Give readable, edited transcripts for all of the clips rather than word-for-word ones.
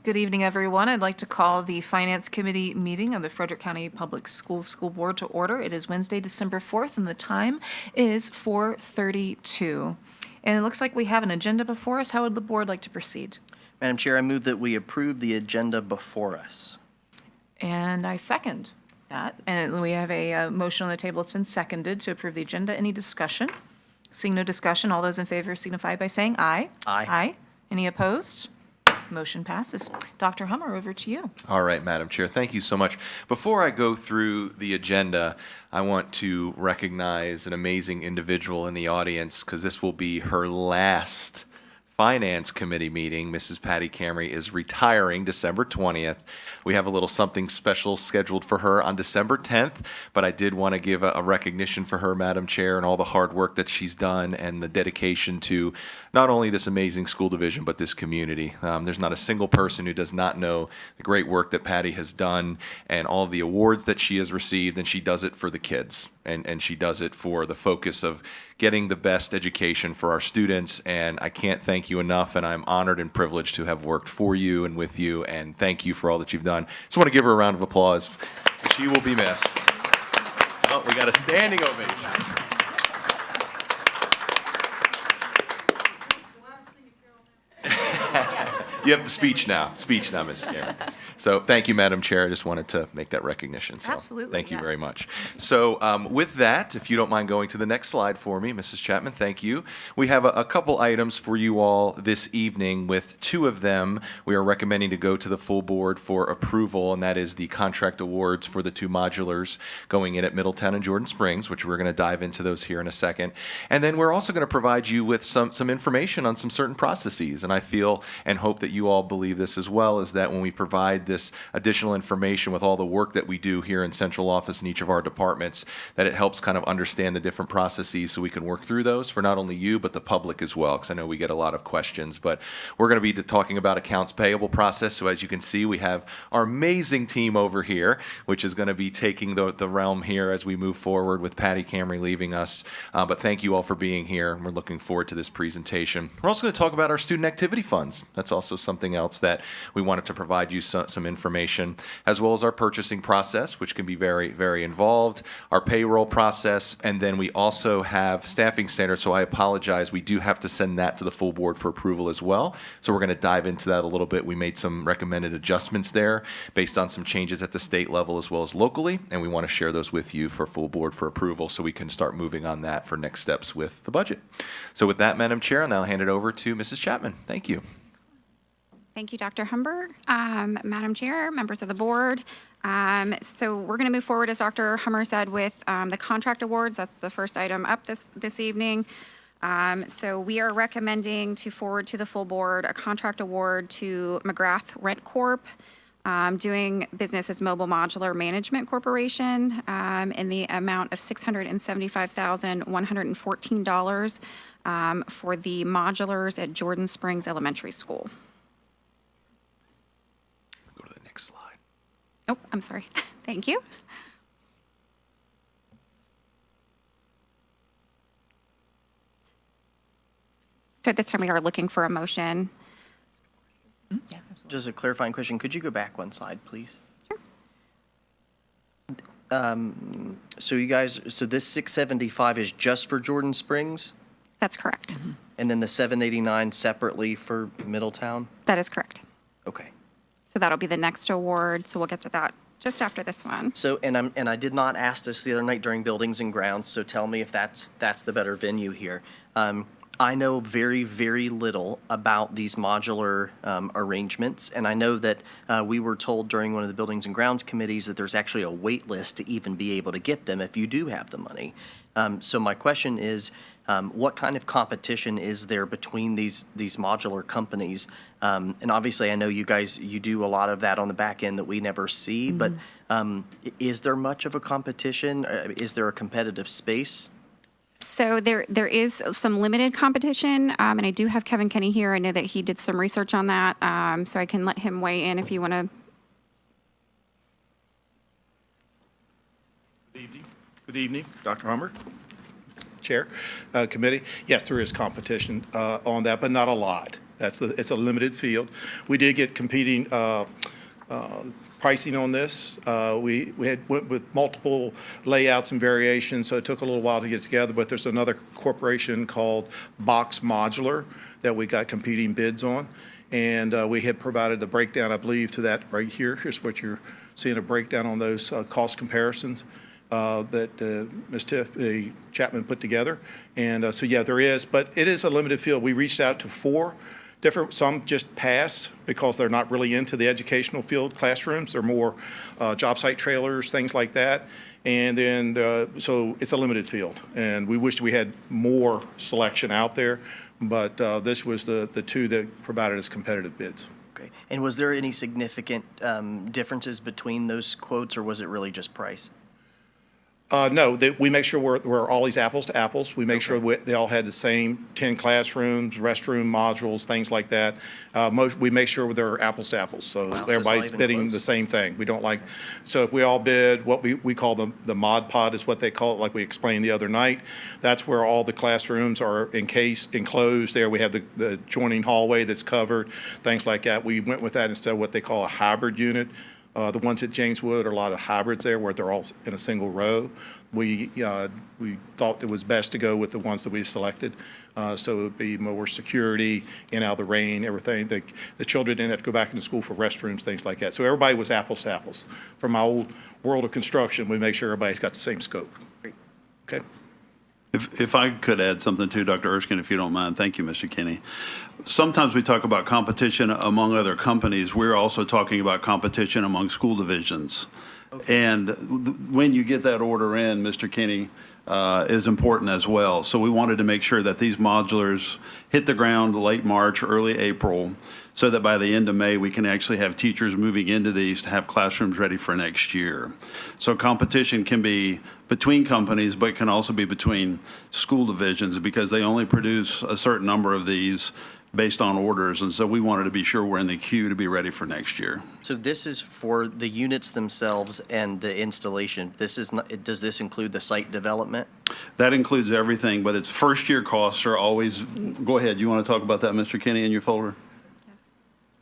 Good evening, everyone. I'd like to call the Finance Committee meeting of the Frederick County Public Schools School Board to order. It is Wednesday, December 4th, and the time is 4:32. And it looks like we have an agenda before us. How would the board like to proceed? Madam Chair, I move that we approve the agenda before us. And I second that. And we have a motion on the table. It's been seconded to approve the agenda. Any discussion? Seeing no discussion, all those in favor signify by saying aye. Aye. Aye. Any opposed? Motion passes. Dr. Hummer, over to you. All right, Madam Chair, thank you so much. Before I go through the agenda, I want to recognize an amazing individual in the audience because this will be her last Finance Committee meeting. Mrs. Patty Camry is retiring December 20th. We have a little something special scheduled for her on December 10th, but I did want to give a recognition for her, Madam Chair, and all the hard work that she's done and the dedication to not only this amazing school division, but this community. There's not a single person who does not know the great work that Patty has done and all of the awards that she has received, and she does it for the kids. And she does it for the focus of getting the best education for our students. And I can't thank you enough. And I'm honored and privileged to have worked for you and with you. And thank you for all that you've done. Just want to give her a round of applause. She will be missed. Oh, we got a standing ovation. You have the speech now. Speech now, Mrs. Cameron. So thank you, Madam Chair. I just wanted to make that recognition. So Absolutely, thank you yes. very much. So with that, if you don't mind going to the next slide for me, Mrs. Chapman, thank you. We have a couple items for you all this evening. With two of them, we are recommending to go to the full board for approval, and that is the contract awards for the two modulars going in at Middletown and Jordan Springs, which we're going to dive into those here in a second. And then we're also going to provide you with some information on some certain processes. And I feel and hope that you all believe this as well, is that when we provide this additional information with all the work that we do here in central office in each of our departments, that it helps kind of understand the different processes so we can work through those for not only you, but the public as well, because I know we get a lot of questions. But we're going to be talking about accounts payable process. So as you can see, we have our amazing team over here, which is going to be taking the realm here as we move forward with Patty Camry leaving us. But thank you all for being here. We're looking forward to this presentation. We're also going to talk about our student activity funds. That's also something else that we wanted to provide you some information, as well as our purchasing process, which can be very, very involved, our payroll process, and then we also have staffing standards. So I apologize, we do have to send that to the full board for approval as well. So we're going to dive into that a little bit. We made some recommended adjustments there based on some changes at the state level as well as locally, and we want to share those with you for full board for approval so we can start moving on that for next steps with the budget. So with that, Madam Chair, I'll now hand it over to Mrs. Chapman. Thank you. Thank you, Dr. Humber. Madam Chair, members of the board. So we're going to move forward, as Dr. Hummer said, with the contract awards. That's the first item up this evening. So we are recommending to forward to the full board a contract award to McGrath Rent Corp., doing business as Mobile Modular Management Corporation, in the amount of $675,114 for the modulars at Jordan Springs Elementary School. Go to the next slide. Oh, I'm sorry. Thank you. So at this time, we are looking for a motion. Yeah, absolutely. Just a clarifying question. Could you go back one slide, please? Sure. So you guys, so this 675 is just for Jordan Springs, That's correct. and then the 789 separately for Middletown? That is correct. Okay. So that'll be the next award. So we'll get to that just after this one. So, and I did not ask this the other night during Buildings and Grounds, so tell me if that's the better venue here. I know very, very little about these modular arrangements, and I know that we were told during one of the Buildings and Grounds committees that there's actually a wait list to even be able to get them if you do have the money. So my question is, what kind of competition is there between these modular companies? And obviously, I know you guys, you do a lot of that on the back end that we never see, but is there much of a competition? Is there a competitive space? So there is some limited competition, and I do have Kevin Kenny here. I know that he did some research on that, so I can let him weigh in if you want to. Good evening, Dr. Hummer, Chair, Committee. Yes, there is competition on that, but not a lot. It's a limited field. We did get competing pricing on this. We went with multiple layouts and variations, so it took a little while to get together, but there's another corporation called Box Modular that we got competing bids on. And we had provided a breakdown, I believe, to that right here. Here's what you're seeing, a breakdown on those cost comparisons that Ms. Tiff Chapman put together. And so, yeah, there is, but it is a limited field. We reached out to 4 different, some just pass because they're not really into the educational field classrooms. They're more job site trailers, things like that. And then, so it's a limited field. And we wished we had more selection out there, but this was the 2 that provided us competitive bids. Okay. And was there any significant differences between those quotes, or was it really just price? No, we make sure we're always apples to apples. We make sure they all had the same 10 classrooms, restroom modules, things like that. We make sure they're apples to apples, so Wow, so it's not everybody's even bidding close. the same thing. We don't like, so if we all bid, what we call the Mod Pod is what they call it, like we explained the other night. That's where all the classrooms are enclosed there. We have the adjoining hallway that's covered, things like that. We went with that instead of what they call a hybrid unit. The ones at James Wood are a lot of hybrids there where they're all in a single row. We thought it was best to go with the ones that we selected. So it would be more security, in out of the rain, everything. The children didn't have to go back into school for restrooms, things like that. So everybody was apples to apples. From my old world of construction, we make sure everybody's got the same scope. Okay? If I could add something too, Dr. Erskine, if you don't mind. Thank you, Mr. Kinney. Sometimes we talk about competition among other companies. We're also talking about competition among school divisions. And when you get that order in, Mr. Kinney, is important as well. So we wanted to make sure that these modulars hit the ground late March, early April, so that by the end of May, we can actually have teachers moving into these to have classrooms ready for next year. So competition can be between companies, but can also be between school divisions because they only produce a certain number of these based on orders. And so we wanted to be sure we're in the queue to be ready for next year. So this is for the units themselves and the installation. This is not, does this include the site development? That includes everything, but its first-year costs are always, go ahead, you want to talk about that, Mr. Kinney, in your folder?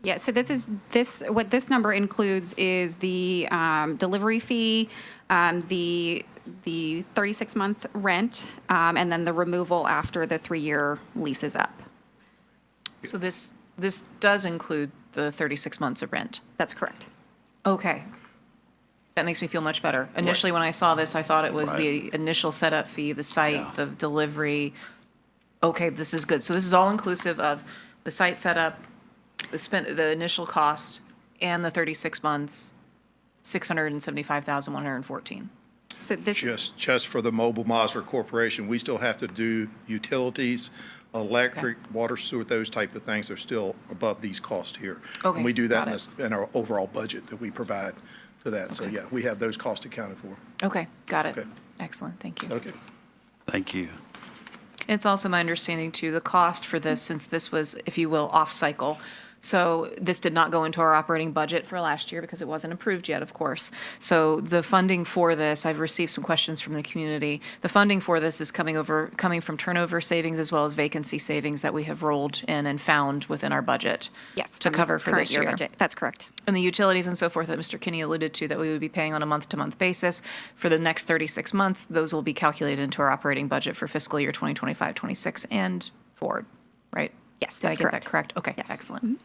Yeah, so what this number includes is the delivery fee, the 36-month rent, and then the removal after the 3-year lease is up. So this does include the 36 months of rent. That's correct. Okay. That makes me feel much better. Initially, when I saw this, I thought it was Right. the initial setup fee, the site, Yeah. the delivery. Okay, this is good. So this is all inclusive of the site setup, the initial cost, and the 36 months, $675,114. So this, Just for the Mobile Modular Corporation, we still have to do utilities, electric, water, sewer, those type of things are still above these costs here. Okay, And we do that got in our overall budget that we provide to that. So, Okay. yeah, we have those costs accounted for. Okay, got it. Okay. Excellent, thank you. Okay. Thank you. It's also my understanding too, the cost for this, since this was, if you will, off-cycle. So this did not go into our operating budget for last year because it wasn't approved yet, of course. So the funding for this, I've received some questions from the community. The funding for this is coming from turnover savings as well as vacancy savings that we have rolled in and found within our budget. yes, To from cover this for current this year year. budget. That's correct. And the utilities and so forth that Mr. Kinney alluded to that we would be paying on a month-to-month basis for the next 36 months, those will be calculated into our operating budget for fiscal year 2025, 26 and forward, right? Yes, Did I that's get correct. that correct? Okay, Yes. excellent.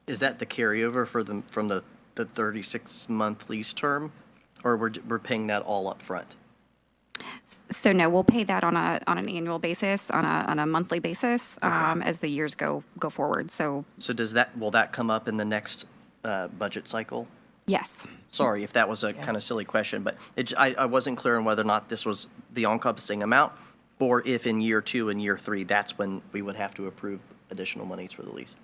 Is that the carryover for from the 36-month lease term? Or we're paying that all up front? So no, we'll pay that on an annual basis, on a monthly basis, as the years go forward. So So will that come up in the next budget cycle? yes, Sorry if that was a kind of silly question, but I wasn't clear on whether or not this was the all-encompassing amount, or if in year 2 and year 3, that's when we would have to approve additional monies for the lease.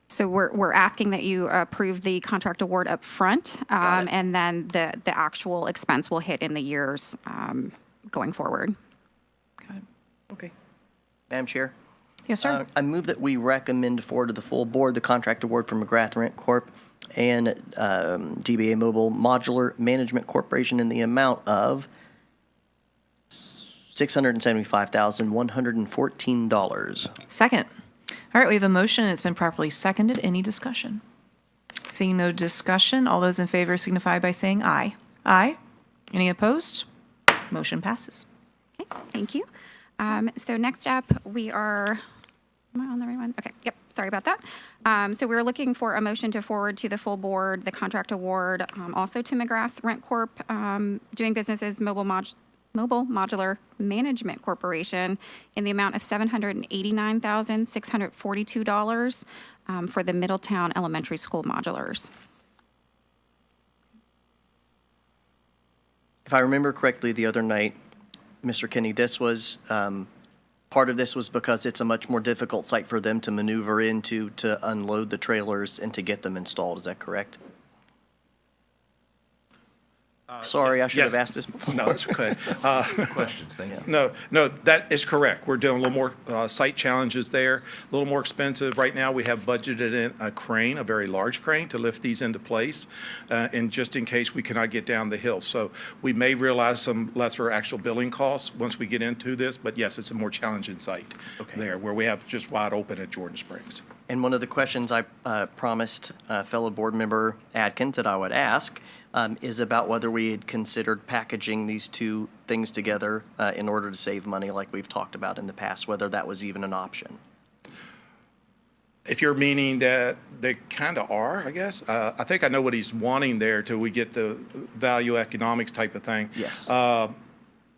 so we're asking that you approve the contract award up front, Got it. and then the actual expense will hit in the years going forward. Okay. Madam Chair? Yes, sir. I move that we recommend forward to the full board the contract award for McGrath Rent Corp. and DBA Mobile Modular Management Corporation in the amount of $675,114. Second. All right, we have a motion, and it's been properly seconded. Any discussion? Seeing no discussion, all those in favor signify by saying aye. Aye. Any opposed? Motion passes. Okay, thank you. So next up, we are, am I on the right one? Okay, yep, sorry about that. So we're looking for a motion to forward to the full board the contract award, also to McGrath Rent Corp., doing business as Mobile Modular Management Corporation in the amount of $789,642 for the Middletown Elementary School modulars. If I remember correctly, the other night, Mr. Kinney, this was, part of this was because it's a much more difficult site for them to maneuver into, to unload the trailers and to get them installed. Is that correct? Sorry, I should have yes. asked this before. No, that's okay. Questions, thank you. No, that is correct. We're doing a little more site challenges there, a little more expensive. Right now, we have budgeted in a crane, a very large crane, to lift these into place, and just in case we cannot get down the hill. So we may realize some lesser actual billing costs once we get into this, but yes, it's a more challenging site there, where we have just wide open at Jordan Springs. And one of the questions I promised fellow board member Adkins that I would ask is about whether we had considered packaging these two things together in order to save money like we've talked about in the past, whether that was even an option. If you're meaning that they kind of are, I guess. I think I know what he's wanting there till we get the value economics type of thing. Yes.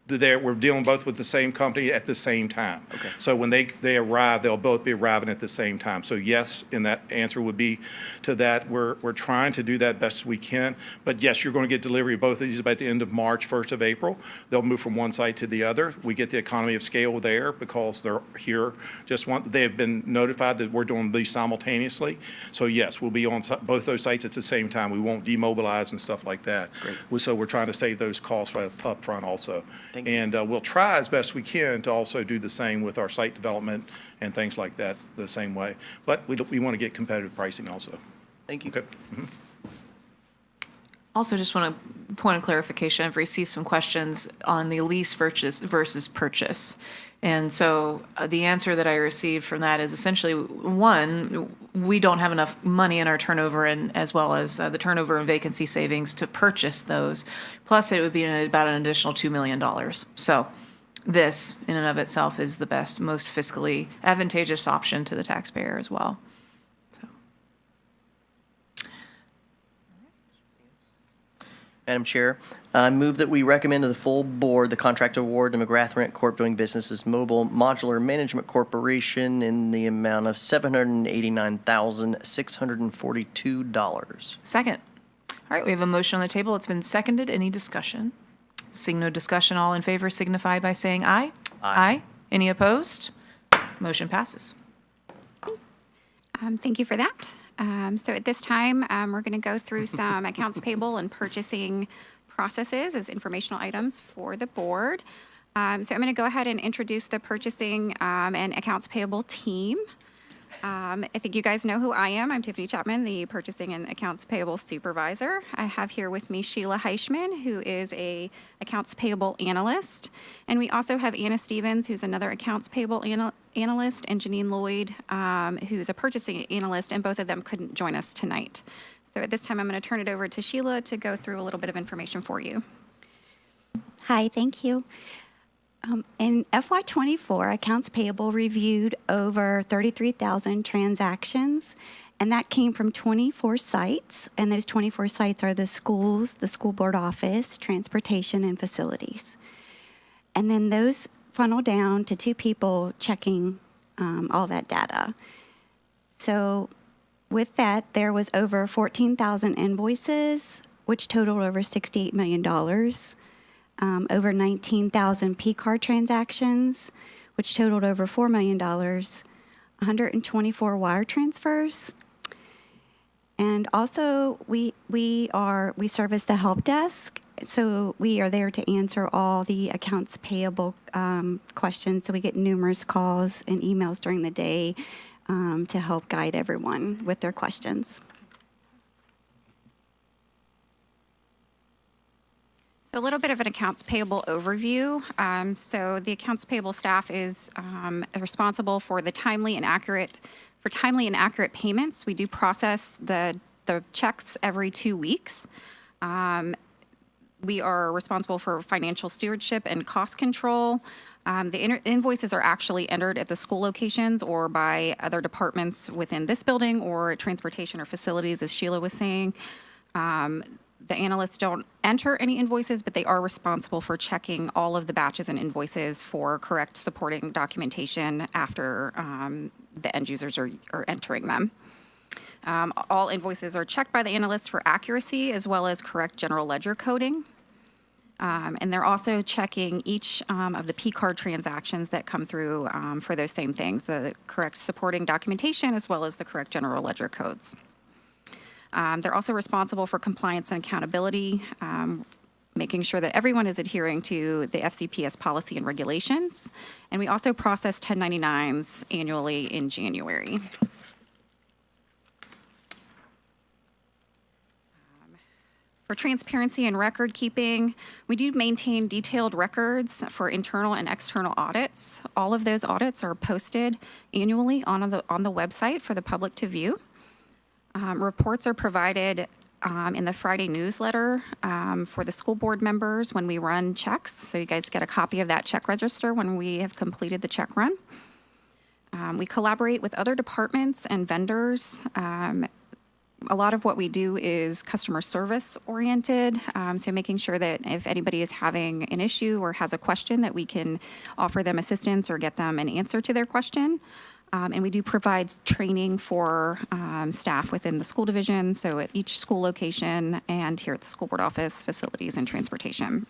We're dealing both with the same company at the same time. Okay. So when they arrive, they'll both be arriving at the same time. So yes, and that answer would be to that. We're trying to do that best we can. But yes, you're going to get delivery of both of these by the end of March, 1st of April. They'll move from one site to the other. We get the economy of scale there because they're here they have been notified that we're doing these simultaneously. So yes, we'll be on both those sites at the same time. We won't demobilize and stuff like that. Great. So we're trying to save those costs right up front also. Thank you. And we'll try as best we can to also do the same with our site development and things like that the same way. But we want to get competitive pricing also. Thank you. Okay. Also, just want a point of clarification. I've received some questions on the lease versus purchase. And so the answer that I received from that is essentially, one, we don't have enough money in our turnover and as well as the turnover and vacancy savings to purchase those. Plus, it would be about an additional $2 million. So this, in and of itself, is the best, most fiscally advantageous option to the taxpayer as well. So. Madam Chair, I move that we recommend to the full board the contract award to McGrath Rent Corp. Doing business as Mobile Modular Management Corporation in the amount of $789,642. Second. All right, we have a motion on the table. It's been seconded. Any discussion? Seeing no discussion, all in favor signify by saying aye. Aye. Any opposed? Motion passes. Thank you for that. So at this time, we're going to go through some accounts payable and purchasing processes as informational items for the board. So I'm going to go ahead and introduce the purchasing and accounts payable team. I think you guys know who I am. I'm Tiffany Chapman, the purchasing and accounts payable supervisor. I have here with me Sheila Heischman, who is a accounts payable analyst. And we also have Anna Stevens, who's another accounts payable analyst, and Janine Lloyd, who's a purchasing analyst, and both of them couldn't join us tonight. So at this time, I'm going to turn it over to Sheila to go through a little bit of information for you. Hi, thank you. In FY24, accounts payable reviewed over 33,000 transactions, and that came from 24 sites. And those 24 sites are the schools, the school board office, transportation, and facilities. And then those funnel down to 2 people checking all that data. So with that, there was over 14,000 invoices, which totaled over $68 million. Over 19,000 P-card transactions, which totaled over $4 million, 124 wire transfers. And also, we service the help desk, so we are there to answer all the accounts payable questions. So we get numerous calls and emails during the day to help guide everyone with their questions. So a little bit of an accounts payable overview. So the accounts payable staff is responsible for the timely and accurate payments. We do process the checks every 2 weeks. We are responsible for financial stewardship and cost control. The invoices are actually entered at the school locations or by other departments within this building or transportation or facilities, as Sheila was saying. The analysts don't enter any invoices, but they are responsible for checking all of the batches and invoices for correct supporting documentation after the end users are entering them. All invoices are checked by the analysts for accuracy as well as correct general ledger coding. And they're also checking each of the P-card transactions that come through for those same things, the correct supporting documentation as well as the correct general ledger codes. They're also responsible for compliance and accountability, making sure that everyone is adhering to the FCPS policy and regulations. And we also process 1099s annually in January. For transparency and record keeping, we do maintain detailed records for internal and external audits. All of those audits are posted annually on the website for the public to view. Reports are provided in the Friday newsletter for the school board members when we run checks. So you guys get a copy of that check register when we have completed the check run. We collaborate with other departments and vendors. A lot of what we do is customer service oriented, so making sure that if anybody is having an issue or has a question, that we can offer them assistance or get them an answer to their question. And we do provide training for staff within the school division, so at each school location and here at the school board office, facilities, and transportation.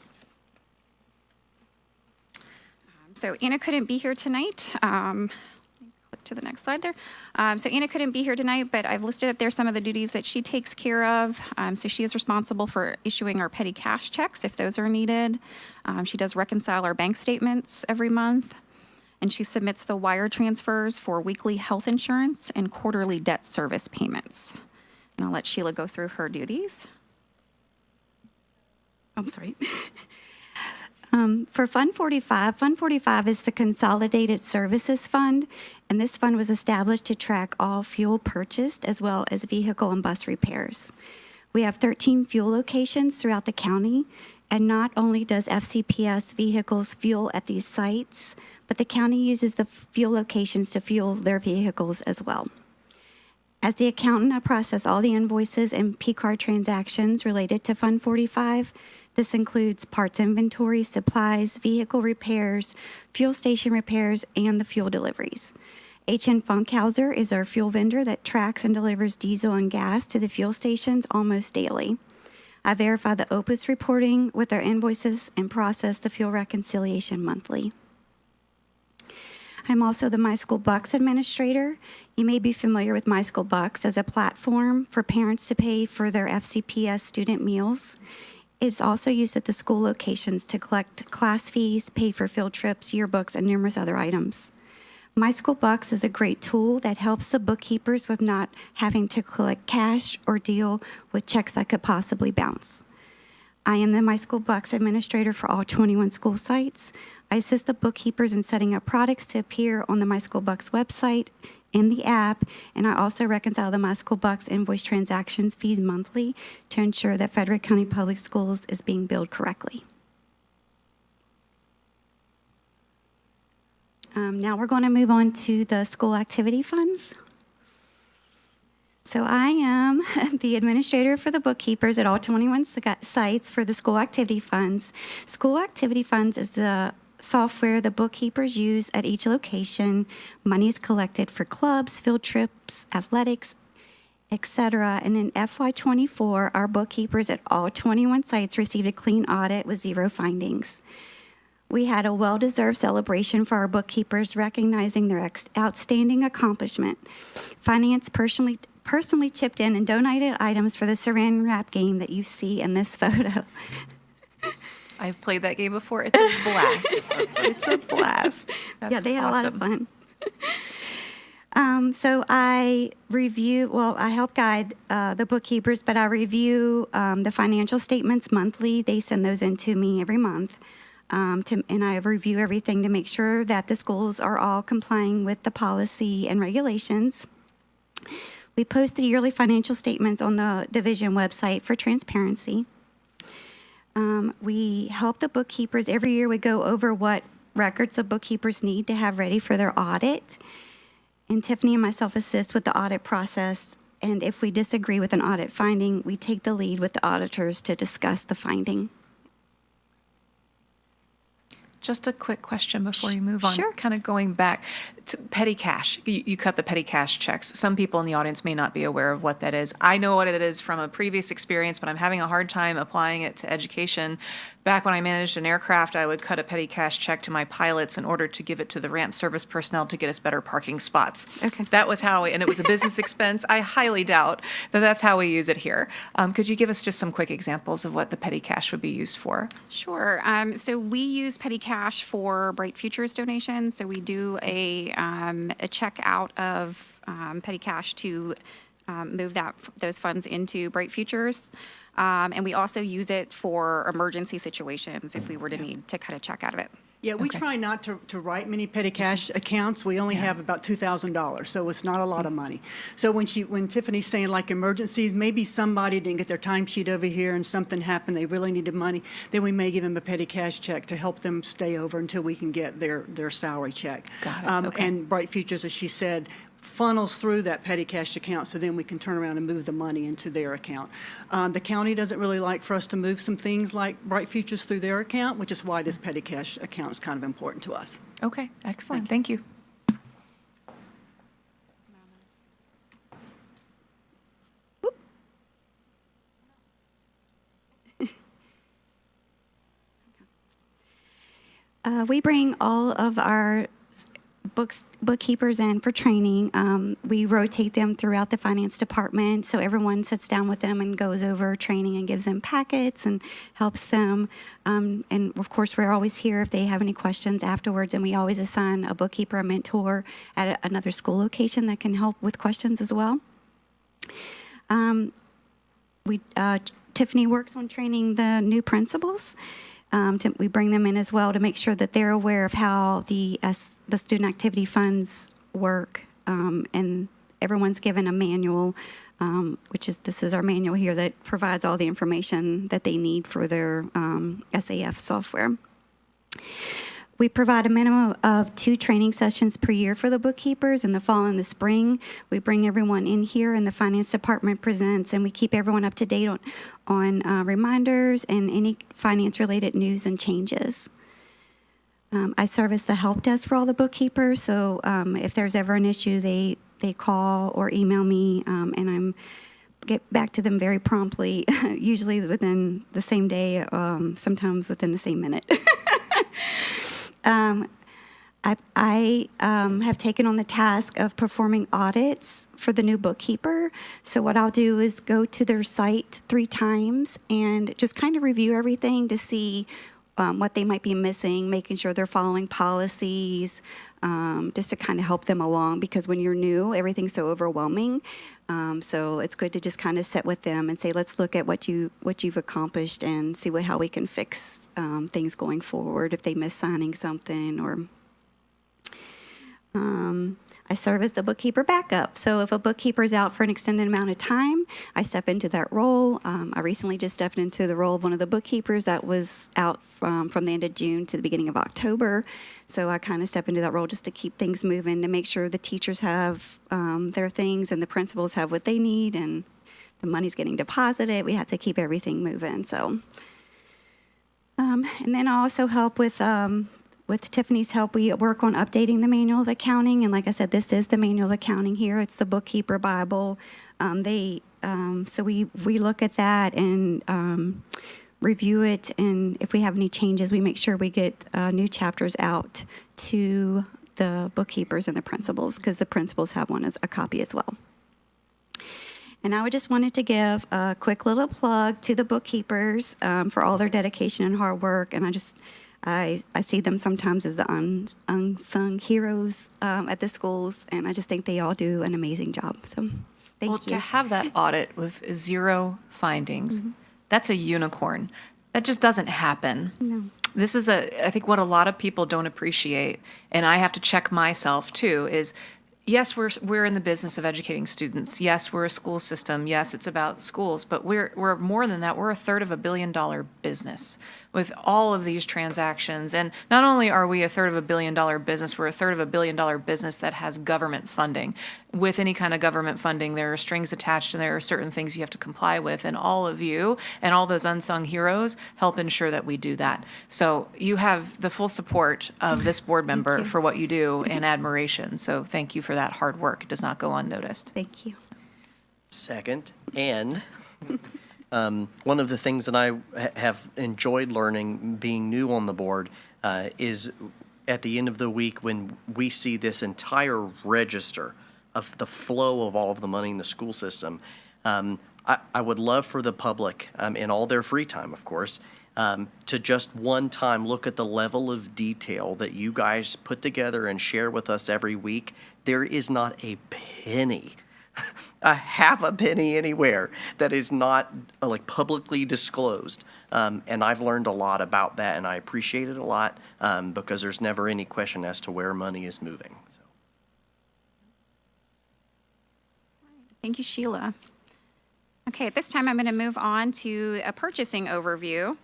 So Anna couldn't be here tonight. Click to the next slide there. So Anna couldn't be here tonight, but I've listed up there some of the duties that she takes care of. So she is responsible for issuing our petty cash checks if those are needed. She does reconcile our bank statements every month. And she submits the wire transfers for weekly health insurance and quarterly debt service payments. And I'll let Sheila go through her duties. I'm sorry. For Fund 45 is the Consolidated Services Fund, and this fund was established to track all fuel purchased as well as vehicle and bus repairs. We have 13 fuel locations throughout the county, and not only does FCPS vehicles fuel at these sites, but the county uses the fuel locations to fuel their vehicles as well. As the accountant, I process all the invoices and P-card transactions related to Fund 45. This includes parts inventory, supplies, vehicle repairs, fuel station repairs, and the fuel deliveries. HN Funkhauser is our fuel vendor that tracks and delivers diesel and gas to the fuel stations almost daily. I verify the OPUS reporting with our invoices and process the fuel reconciliation monthly. I'm also the My School Bucks administrator. You may be familiar with My School Bucks as a platform for parents to pay for their FCPS student meals. It's also used at the school locations to collect class fees, pay for field trips, yearbooks, and numerous other items. My School Bucks is a great tool that helps the bookkeepers with not having to collect cash or deal with checks that could possibly bounce. I am the My School Bucks administrator for all 21 school sites. I assist the bookkeepers in setting up products to appear on the My School Bucks website and the app, and I also reconcile the My School Bucks invoice transactions fees monthly to ensure that Frederick County Public Schools is being billed correctly. Now we're going to move on to the school activity funds. So I am the administrator for the bookkeepers at all 21 sites for the school activity funds. School activity funds is the software the bookkeepers use at each location. Money is collected for clubs, field trips, athletics, etc. And in FY24, our bookkeepers at all 21 sites received a clean audit with 0 findings. We had a well-deserved celebration for our bookkeepers, recognizing their outstanding accomplishment. Finance personally chipped in and donated items for the Saran Wrap game that you see in this photo. I've played that game before. It's a blast. It's a blast. That's Yeah, they had awesome. a lot of fun. So I I help guide the bookkeepers, but I review the financial statements monthly. They send those in to me every month. And I review everything to make sure that the schools are all complying with the policy and regulations. We post the yearly financial statements on the division website for transparency. We help the bookkeepers. Every year we go over what records the bookkeepers need to have ready for their audit. And Tiffany and myself assist with the audit process. And if we disagree with an audit finding, we take the lead with the auditors to discuss the finding. Just a quick question before you move on. Sure. Kind of going back to petty cash. You cut the petty cash checks. Some people in the audience may not be aware of what that is. I know what it is from a previous experience, but I'm having a hard time applying it to education. Back when I managed an aircraft, I would cut a petty cash check to my pilots in order to give it to the ramp service personnel to get us better parking spots. Okay. That was how, and it was a business expense. I highly doubt that that's how we use it here. Could you give us just some quick examples of what the petty cash would be used for? Sure. So we use petty cash for Bright Futures donations. So we do a check out of petty cash to move those funds into Bright Futures. And we also use it for emergency situations if we were to need to cut a check out of it. Yeah, we Okay. try not to write many petty cash accounts. We only have about $2,000, so it's not a lot of money. So when Tiffany's saying like emergencies, maybe somebody didn't get their timesheet over here and something happened, they really needed money, then we may give them a petty cash check to help them stay over until we can get their salary check. Got it, okay. And Bright Futures, as she said, funnels through that petty cash account, so then we can turn around and move the money into their account. The county doesn't really like for us to move some things like Bright Futures through their account, which is why this petty cash account is kind of important to us. Okay, excellent. Thank you. We bring all of our bookkeepers in for training. We rotate them throughout the finance department, so everyone sits down with them and goes over training and gives them packets and helps them. And of course, we're always here if they have any questions afterwards, and we always assign a bookkeeper, a mentor at another school location that can help with questions as well. Tiffany works on training the new principals. We bring them in as well to make sure that they're aware of how the student activity funds work. And everyone's given a manual, this is our manual here that provides all the information that they need for their SAF software. We provide a minimum of 2 training sessions per year for the bookkeepers. In the fall and the spring, we bring everyone in here and the finance department presents, and we keep everyone up to date on reminders and any finance-related news and changes. I serve as the help desk for all the bookkeepers, so if there's ever an issue, they call or email me, and I'm get back to them very promptly, usually within the same day, sometimes within the same minute. I have taken on the task of performing audits for the new bookkeeper. So what I'll do is go to their site 3 times and just kind of review everything to see what they might be missing, making sure they're following policies, just to kind of help them along, because when you're new, everything's so overwhelming. So it's good to just kind of sit with them and say, let's look at what you've accomplished and see how we can fix things going forward if they miss signing something or. I serve as the bookkeeper backup. So if a bookkeeper is out for an extended amount of time, I step into that role. I recently just stepped into the role of one of the bookkeepers that was out from the end of June to the beginning of October. So I kind of step into that role just to keep things moving, to make sure the teachers have their things and the principals have what they need and the money's getting deposited. We have to keep everything moving. So, and then I also help with Tiffany's help, we work on updating the manual of accounting. And like I said, this is the manual of accounting here. It's the bookkeeper Bible. So we look at that and review it. And if we have any changes, we make sure we get new chapters out to the bookkeepers and the principals, because the principals have a copy as well. And I just wanted to give a quick little plug to the bookkeepers for all their dedication and hard work. And I see them sometimes as the unsung heroes at the schools, and I just think they all do an amazing job. So thank Well, you. to have that audit with 0 findings, that's a unicorn. That just doesn't happen. No. This is I think what a lot of people don't appreciate, and I have to check myself too, is yes, we're in the business of educating students. Yes, we're a school system. Yes, it's about schools, but we're more than that. We're a third of $1 billion business with all of these transactions. And not only are we a third of $1 billion business, we're a third of $1 billion business that has government funding. With any kind of government funding, there are strings attached and there are certain things you have to comply with. And all of you and all those unsung heroes help ensure that we do that. So you have the full support of this board member for what you do and admiration. So thank you for that hard work. It does not go unnoticed. Thank you. Second, and one of the things that I have enjoyed learning being new on the board is at the end of the week when we see this entire register of the flow of all of the money in the school system. I would love for the public, in all their free time, of course, to just one time look at the level of detail that you guys put together and share with us every week. There is not a penny, a half a penny anywhere that is not like publicly disclosed. And I've learned a lot about that, and I appreciate it a lot because there's never any question as to where money is moving. So. Thank you, Sheila. Okay, at this time, I'm going to move on to a purchasing overview.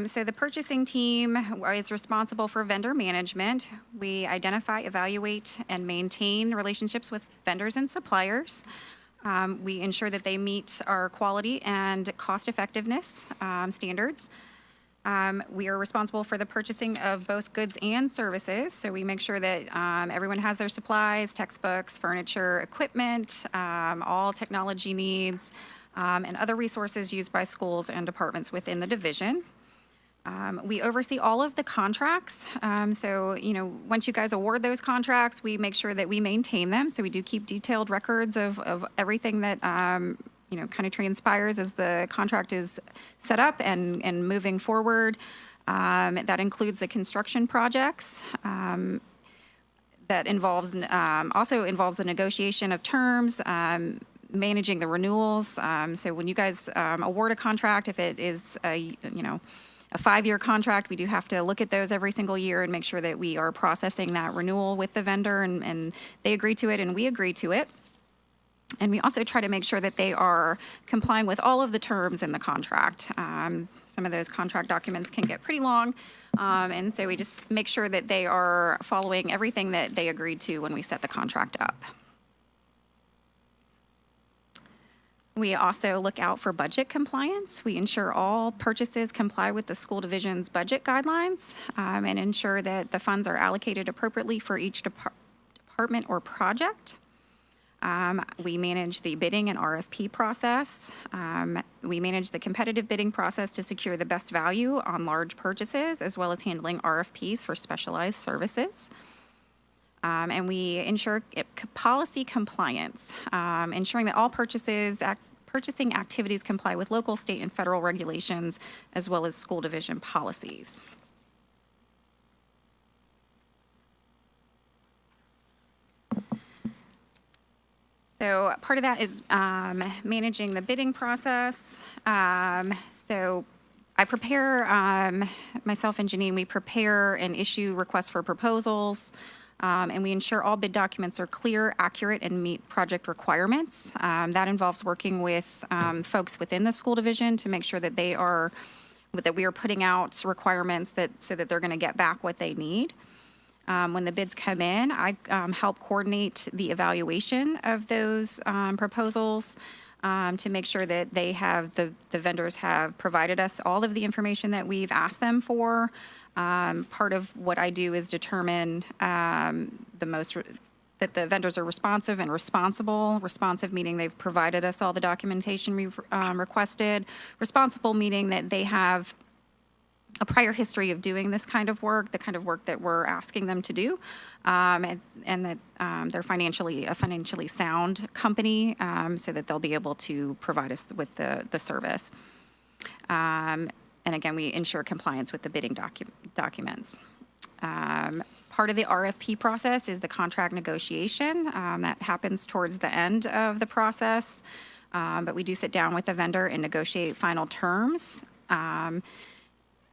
So the purchasing team is responsible for vendor management. We identify, evaluate, and maintain relationships with vendors and suppliers. We ensure that they meet our quality and cost effectiveness standards. We are responsible for the purchasing of both goods and services. So we make sure that everyone has their supplies, textbooks, furniture, equipment, all technology needs, and other resources used by schools and departments within the division. We oversee all of the contracts. So, once you guys award those contracts, we make sure that we maintain them. So we do keep detailed records of everything that, kind of transpires as the contract is set up and moving forward. That includes the construction projects. That also involves the negotiation of terms, managing the renewals. So when you guys award a contract, if it is a 5-year contract, we do have to look at those every single year and make sure that we are processing that renewal with the vendor and they agree to it and we agree to it. And we also try to make sure that they are complying with all of the terms in the contract. Some of those contract documents can get pretty long. And so we just make sure that they are following everything that they agreed to when we set the contract up. We also look out for budget compliance. We ensure all purchases comply with the school division's budget guidelines and ensure that the funds are allocated appropriately for each department or project. We manage the bidding and RFP process. We manage the competitive bidding process to secure the best value on large purchases, as well as handling RFPs for specialized services. And we ensure policy compliance, ensuring that all purchasing activities comply with local, state, and federal regulations, as well as school division policies. So part of that is managing the bidding process. So I prepare, myself and Janine, we prepare and issue requests for proposals, and we ensure all bid documents are clear, accurate, and meet project requirements. That involves working with folks within the school division to make sure that we are putting out requirements so that they're going to get back what they need. When the bids come in, I help coordinate the evaluation of those proposals to make sure that the vendors have provided us all of the information that we've asked them for. Part of what I do is determine that the vendors are responsive and responsible. Responsive meaning they've provided us all the documentation we've requested. Responsible meaning that they have a prior history of doing this kind of work, the kind of work that we're asking them to do, and that they're a financially sound company, so that they'll be able to provide us with the service. And And again, we ensure compliance with the bidding documents. Part of the RFP process is the contract negotiation. That happens towards the end of the process. But we do sit down with the vendor and negotiate final terms. That's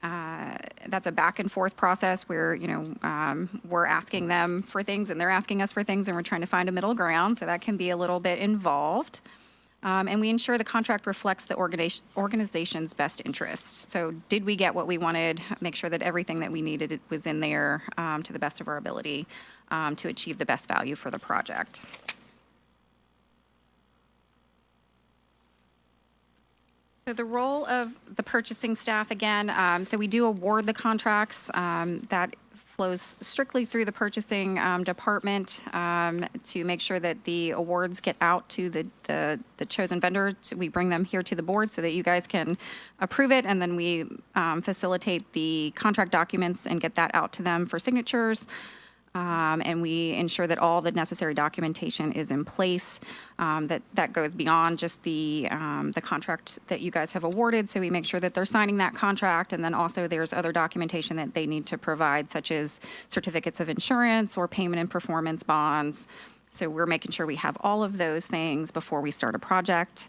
a back and forth process where, we're asking them for things and they're asking us for things and we're trying to find a middle ground. So that can be a little bit involved. And we ensure the contract reflects the organization's best interests. So did we get what we wanted? Make sure that everything that we needed was in there to the best of our ability to achieve the best value for the project. So the role of the purchasing staff, again, so we do award the contracts. That flows strictly through the purchasing department to make sure that the awards get out to the chosen vendor. We bring them here to the board so that you guys can approve it, and then we facilitate the contract documents and get that out to them for signatures. And we ensure that all the necessary documentation is in place. That goes beyond just the contract that you guys have awarded. So we make sure that they're signing that contract, and then also there's other documentation that they need to provide, such as certificates of insurance or payment and performance bonds. So we're making sure we have all of those things before we start a project.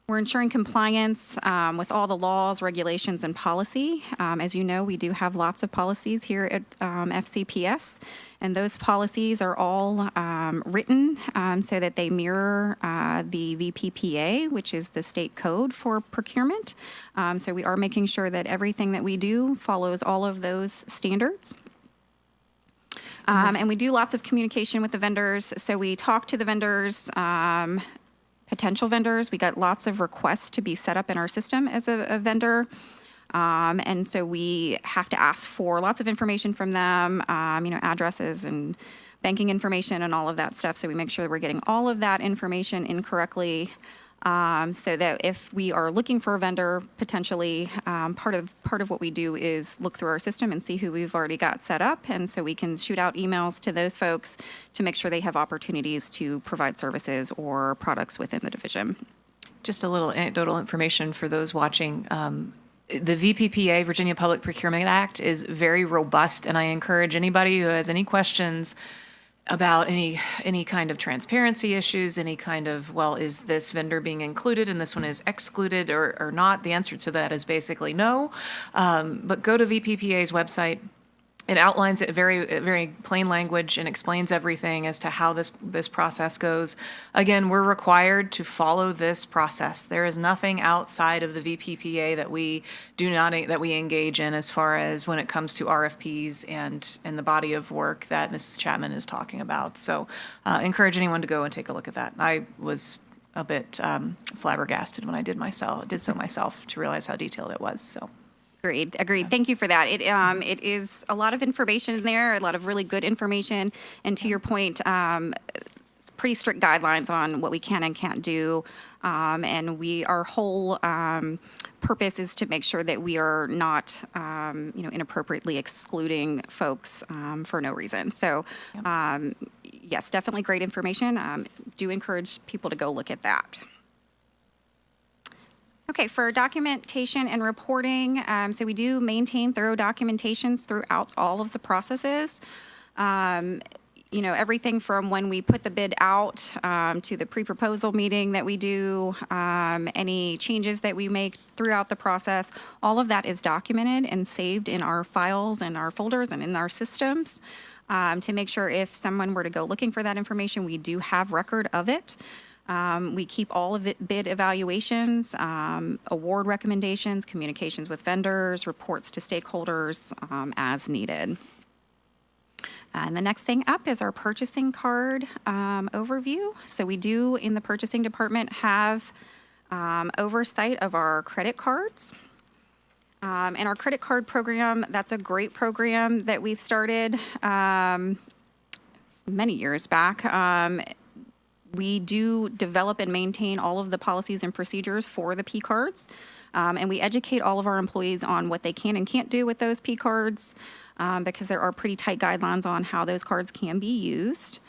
We're ensuring compliance with all the laws, regulations, and policy. As you know, we do have lots of policies here at FCPS, and those policies are all written so that they mirror the VPPA, which is the state code for procurement. So we are making sure that everything that we do follows all of those standards. And we do lots of communication with the vendors. So we talk to the vendors, potential vendors. We got lots of requests to be set up in our system as a vendor. And so we have to ask for lots of information from them, addresses and banking information and all of that stuff. So we make sure we're getting all of that information in correctly. So that if we are looking for a vendor, potentially, part of what we do is look through our system and see who we've already got set up. And so we can shoot out emails to those folks to make sure they have opportunities to provide services or products within the division. Just a little anecdotal information for those watching. The VPPA, Virginia Public Procurement Act, is very robust, and I encourage anybody who has any questions about any kind of transparency issues, any kind of, well, is this vendor being included and this one is excluded or not? The answer to that is basically no. But go to VPPA's website. It outlines it very plain language and explains everything as to how this process goes. Again, we're required to follow this process. There is nothing outside of the VPPA that we engage in as far as when it comes to RFPs and the body of work that Mrs. Chapman is talking about. So encourage anyone to go and take a look at that. I was a bit flabbergasted when I did so myself to realize how detailed it was. So. Agreed. Thank you for that. It is a lot of information in there, a lot of really good information. And to your point, pretty strict guidelines on what we can and can't do. And our whole purpose is to make sure that we are not, inappropriately excluding folks for no reason. So, yes, definitely great information. Do encourage people to go look at that. Okay, for documentation and reporting, so we do maintain thorough documentations throughout all of the processes. Everything from when we put the bid out to the pre-proposal meeting that we do, any changes that we make throughout the process, all of that is documented and saved in our files and our folders and in our systems to make sure if someone were to go looking for that information, we do have record of it. We keep all of it, bid evaluations, award recommendations, communications with vendors, reports to stakeholders as needed. And the next thing up is our purchasing card overview. So we do in the purchasing department have oversight of our credit cards. And our credit card program, that's a great program that we've started many years back. We do develop and maintain all of the policies and procedures for the P cards. And we educate all of our employees on what they can and can't do with those P cards because there are pretty tight guidelines on how those cards can be used.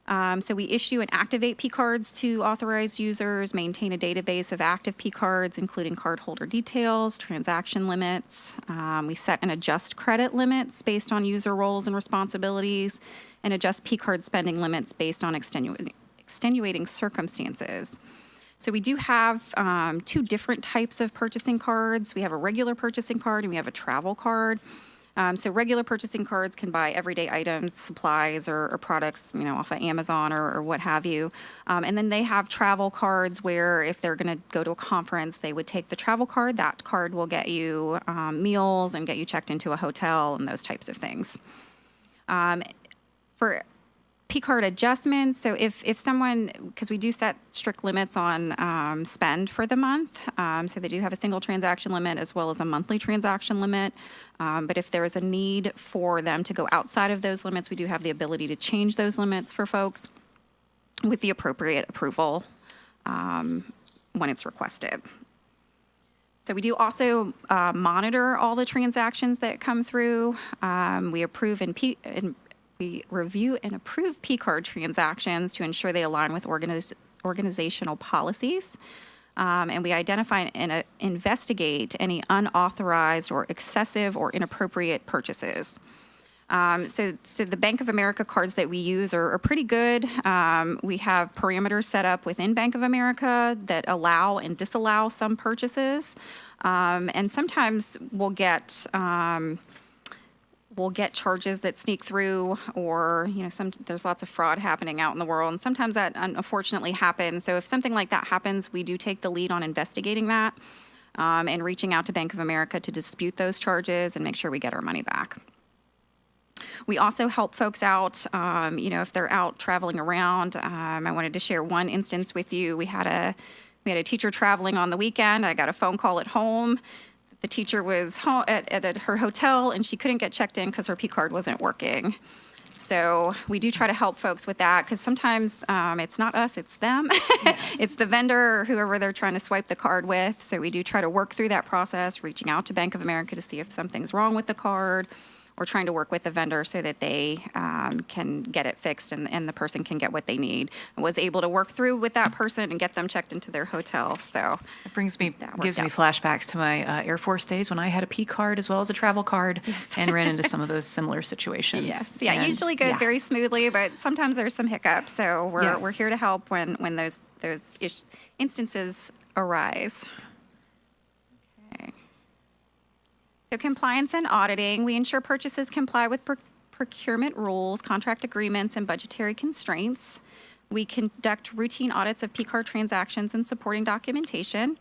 So we issue and activate P cards to authorized users, maintain a database of active P cards, including cardholder details, transaction limits. We set and adjust credit limits based on user roles and responsibilities, and adjust P card spending limits based on extenuating circumstances. So we do have 2 different types of purchasing cards. We have a regular purchasing card and we have a travel card. So regular purchasing cards can buy everyday items, supplies, or products, off of Amazon or what have you. And then they have travel cards where if they're going to go to a conference, they would take the travel card. That card will get you meals and get you checked into a hotel and those types of things. For P card adjustments, so if someone, because we do set strict limits on spend for the month, so they do have a single transaction limit as well as a monthly transaction limit. But if there is a need for them to go outside of those limits, we do have the ability to change those limits for folks with the appropriate approval when it's requested. So we do also monitor all the transactions that come through. We approve we review and approve P card transactions to ensure they align with organizational policies. And we identify and investigate any unauthorized or excessive or inappropriate purchases. So the Bank of America cards that we use are pretty good. We have parameters set up within Bank of America that allow and disallow some purchases. And sometimes we'll get charges that sneak through, or there's lots of fraud happening out in the world, and sometimes that unfortunately happens. So if something like that happens, we do take the lead on investigating that and reaching out to Bank of America to dispute those charges and make sure we get our money back. We also help folks out, if they're out traveling around. I wanted to share one instance with you. We had a teacher traveling on the weekend. I got a phone call at home. The teacher was home at her hotel, and she couldn't get checked in because her P card wasn't working. So we do try to help folks with that, because sometimes it's not us, it's them. Yes. It's the vendor or whoever they're trying to swipe the card with. So we do try to work through that process, reaching out to Bank of America to see if something's wrong with the card, or trying to work with the vendor so that they can get it fixed and the person can get what they need. I was able to work through with that person and get them checked into their hotel. So It gives me out. flashbacks to my Air Force days when I had a P card as well as a travel card and ran into some of those similar situations. Yes, yeah, And, usually goes yeah. very smoothly, but sometimes there's some hiccups. So we're Yes. here to help when those instances arise. Okay. So compliance and auditing, we ensure purchases comply with procurement rules, contract agreements, and budgetary constraints. We conduct routine audits of P card transactions and supporting documentation.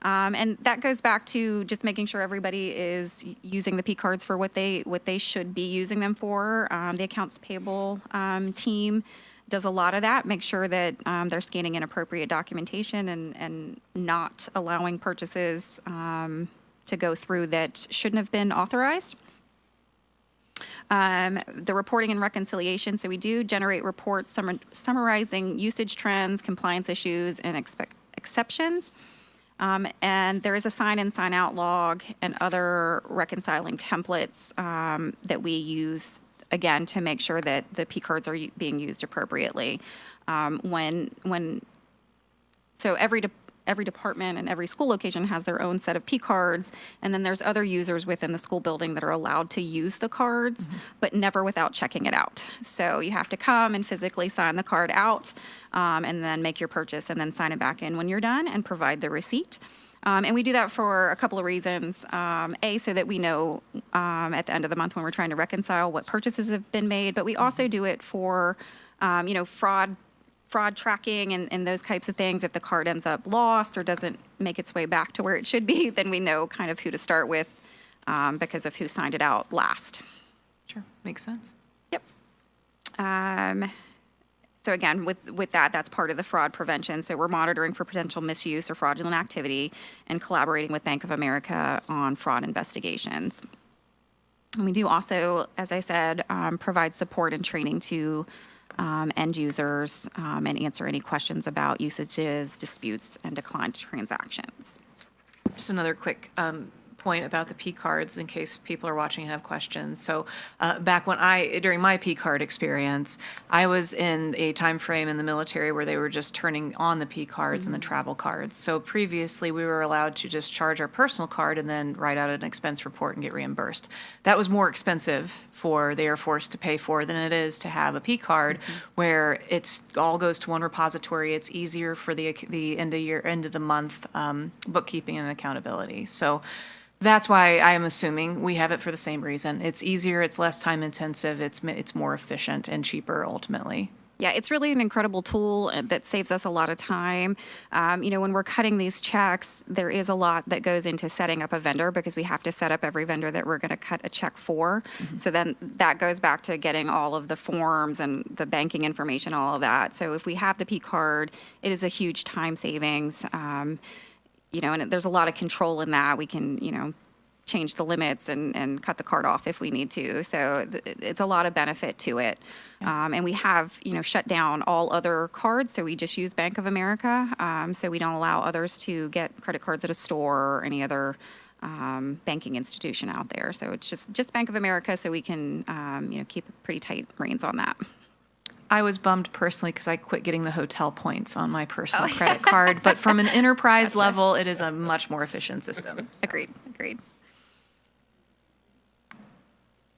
And that goes back to just making sure everybody is using the P cards for what they should be using them for. The accounts payable team does a lot of that, make sure that they're scanning in appropriate documentation and not allowing purchases to go through that shouldn't have been authorized. The reporting and reconciliation, so we do generate reports summarizing usage trends, compliance issues, and exceptions. And there is a sign in, sign out log and other reconciling templates that we use, again, to make sure that the P cards are being used appropriately. So every department and every school location has their own set of P cards, and then there's other users within the school building that are allowed to use the cards, but never without checking it out. So you have to come and physically sign the card out, and then make your purchase, and then sign it back in when you're done and provide the receipt. And we do that for a couple of reasons. A, so that we know at the end of the month when we're trying to reconcile what purchases have been made, but we also do it for, fraud tracking and those types of things. If the card ends up lost or doesn't make its way back to where it should be, then we know kind of who to start with because of who signed it out last. Sure, makes sense. Yep. So again, with that, that's part of the fraud prevention. So we're monitoring for potential misuse or fraudulent activity and collaborating with Bank of America on fraud investigations. And we do also, as I said, provide support and training to end users and answer any questions about usages, disputes, and declined transactions. Just another quick point about the P cards in case people are watching and have questions. So back during my P card experience, I was in a time frame in the military where they were just turning on the P cards and the travel cards. So previously we were allowed to just charge our personal card and then write out an expense report and get reimbursed. That was more expensive for the Air Force to pay for than it is to have a P card where it's all goes to one repository. It's easier for the end of the month bookkeeping and accountability. So that's why I am assuming we have it for the same reason. It's easier, it's less time intensive, it's more efficient and cheaper ultimately. Yeah, it's really an incredible tool that saves us a lot of time. When we're cutting these checks, there is a lot that goes into setting up a vendor because we have to set up every vendor that we're going to cut a check for. So then that goes back to getting all of the forms and the banking information, all of that. So if we have the P card, it is a huge time savings. And there's a lot of control in that. We can, change the limits and cut the card off if we need to. So it's a lot of benefit to it. And we have, shut down all other cards. So we just use Bank of America. So we don't allow others to get credit cards at a store or any other banking institution out there. So it's just Bank of America. So we can, keep pretty tight reins on that. I was bummed personally because I quit getting the hotel points on my personal credit card. But from an enterprise level, it is a much more efficient system. So. Agreed.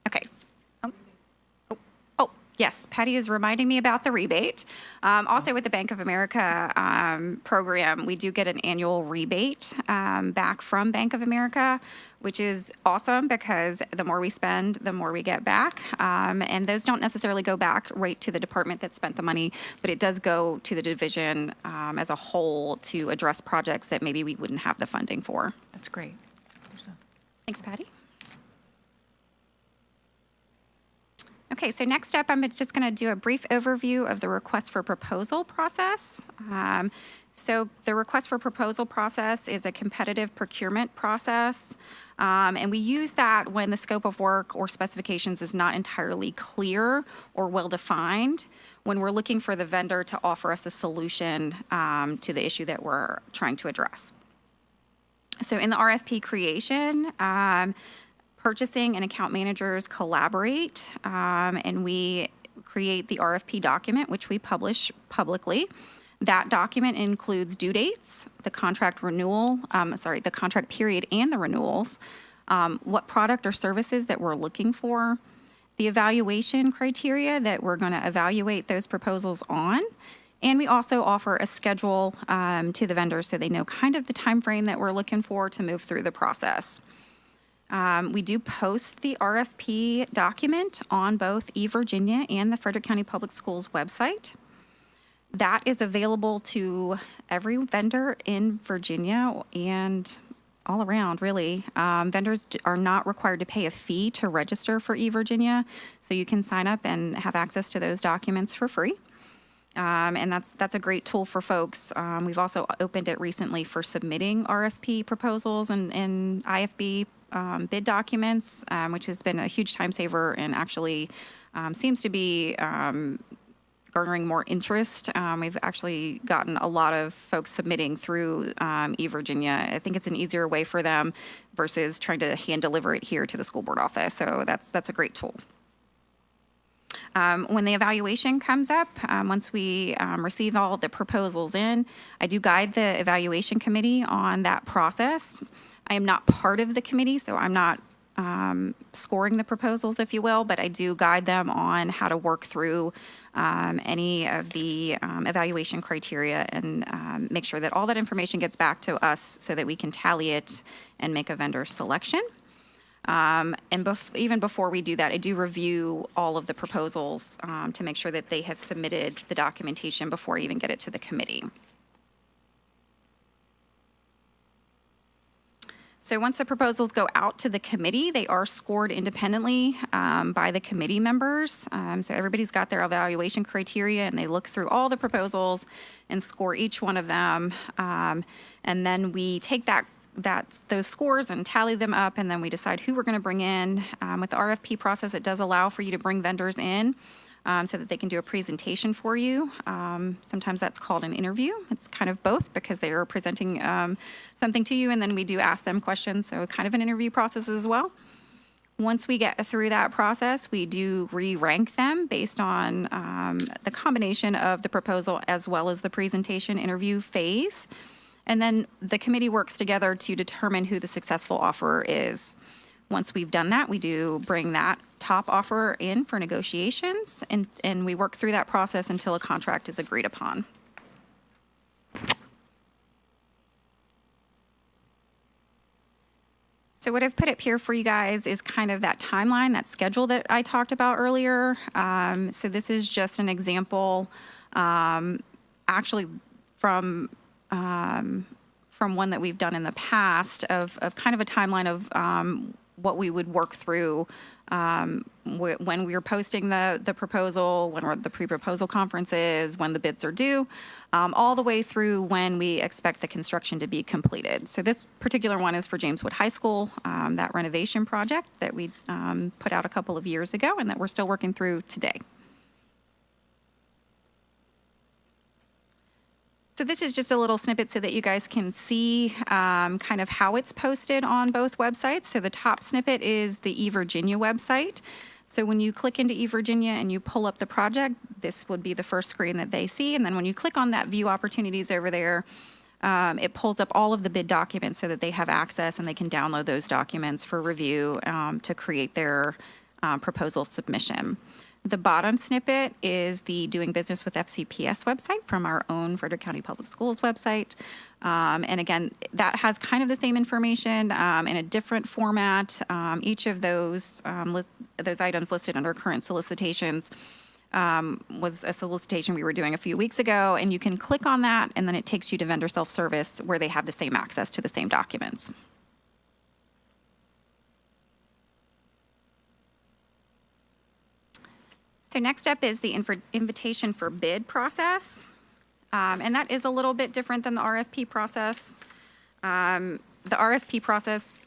Okay. Yes, Patty is reminding me about the rebate. Also with the Bank of America program, we do get an annual rebate back from Bank of America, which is awesome because the more we spend, the more we get back. And those don't necessarily go back right to the department that spent the money, but it does go to the division as a whole to address projects that maybe we wouldn't have the funding for. That's great. Thanks, Patty. Okay, so next up, I'm just going to do a brief overview of the request for proposal process. So the request for proposal process is a competitive procurement process, and we use that when the scope of work or specifications is not entirely clear or well-defined, when we're looking for the vendor to offer us a solution to the issue that we're trying to address. So in the RFP creation, purchasing and account managers collaborate, and we create the RFP document, which we publish publicly. That document includes due dates, the contract period and the renewals, what product or services that we're looking for, the evaluation criteria that we're going to evaluate those proposals on, and we also offer a schedule to the vendors so they know kind of the time frame that we're looking for to move through the process. We do post the RFP document on both eVirginia and the Frederick County Public Schools website. That is available to every vendor in Virginia and all around, really. Vendors are not required to pay a fee to register for eVirginia, so you can sign up and have access to those documents for free. And that's a great tool for folks. We've also opened it recently for submitting RFP proposals and IFB bid documents, which has been a huge time saver and actually seems to be garnering more interest. We've actually gotten a lot of folks submitting through eVirginia. I think it's an easier way for them versus trying to hand deliver it here to the school board office. So that's a great tool. When the evaluation comes up, once we receive all the proposals in, I do guide the evaluation committee on that process. I am not part of the committee, so I'm not scoring the proposals, if you will, but I do guide them on how to work through any of the evaluation criteria and make sure that all that information gets back to us so that we can tally it and make a vendor selection. And even before we do that, I do review all of the proposals to make sure that they have submitted the documentation before I even get it to the committee. So once the proposals go out to the committee, they are scored independently by the committee members. So everybody's got their evaluation criteria, and they look through all the proposals and score each one of them. And then we take those scores and tally them up, and then we decide who we're going to bring in. With the RFP process, it does allow for you to bring vendors in so that they can do a presentation for you. Sometimes that's called an interview. It's kind of both because they are presenting something to you, and then we do ask them questions, so kind of an interview process as well. Once we get through that process, we do re-rank them based on the combination of the proposal as well as the presentation interview phase. And then the committee works together to determine who the successful offerer is. Once we've done that, we do bring that top offerer in for negotiations, and we work through that process until a contract is agreed upon. So what I've put up here for you guys is kind of that timeline, that schedule that I talked about earlier. So this is just an example, actually from one that we've done in the past of kind of a timeline of what we would work through when we were posting the proposal, when the pre-proposal conference is, when the bids are due, all the way through when we expect the construction to be completed. So this particular one is for James Wood High School, that renovation project that we put out a couple of years ago and that we're still working through today. So this is just a little snippet so that you guys can see kind of how it's posted on both websites. So the top snippet is the eVirginia website. So when you click into eVirginia and you pull up the project, this would be the first screen that they see. And then when you click on that view opportunities over there, it pulls up all of the bid documents so that they have access and they can download those documents for review to create their proposal submission. The bottom snippet is the Doing Business with FCPS website from our own Frederick County Public Schools website. And again, that has kind of the same information in a different format. Each of those items listed under current solicitations was a solicitation we were doing a few weeks ago. And you can click on that, and then it takes you to vendor self-service where they have the same access to the same documents. So next up is the invitation for bid process. And that is a little bit different than the RFP process. The RFP process,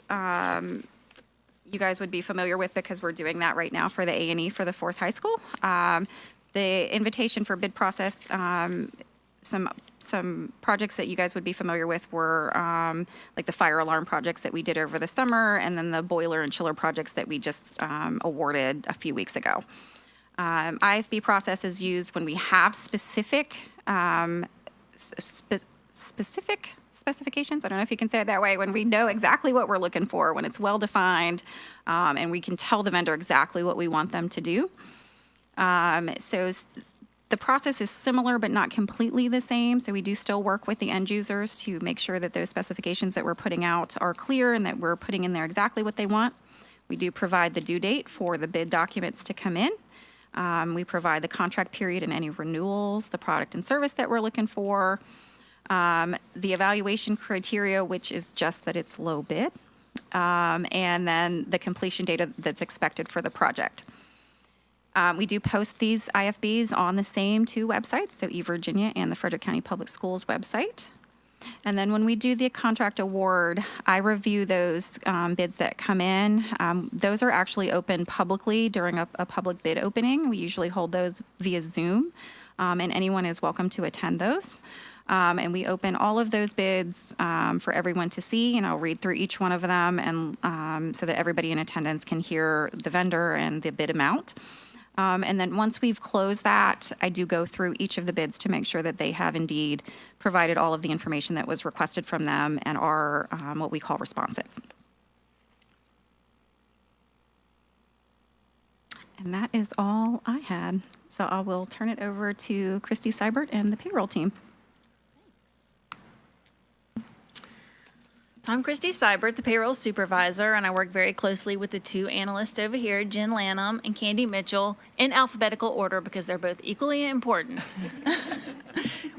you guys would be familiar with because we're doing that right now for the A&E for the Fourth High School. The invitation for bid process, some projects that you guys would be familiar with were like the fire alarm projects that we did over the summer, and then the boiler and chiller projects that we just awarded a few weeks ago. IFB process is used when we have specific specifications. I don't know if you can say it that way. When we know exactly what we're looking for, when it's well defined, and we can tell the vendor exactly what we want them to do. The process is similar but not completely the same. So we do still work with the end users to make sure that those specifications that we're putting out are clear and that we're putting in there exactly what they want. We do provide the due date for the bid documents to come in. We provide the contract period and any renewals, the product and service that we're looking for, the evaluation criteria, which is just that it's low bid, and then the completion date that's expected for the project. We do post these IFBs on the same two websites, so eVirginia and the Frederick County Public Schools website. And then when we do the contract award, I review those bids that come in. Those are actually open publicly during a public bid opening. We usually hold those via Zoom, and anyone is welcome to attend those. And we open all of those bids for everyone to see, and I'll read through each one of them and so that everybody in attendance can hear the vendor and the bid amount. And then once we've closed that, I do go through each of the bids to make sure that they have indeed provided all of the information that was requested from them and are what we call responsive. And that is all I had. So I will turn it over to Christy Seibert and the payroll team. So I'm Christy Seibert, the payroll supervisor, and I work very closely with the two analysts over here, Jen Lanham and Candy Mitchell, in alphabetical order because they're both equally important.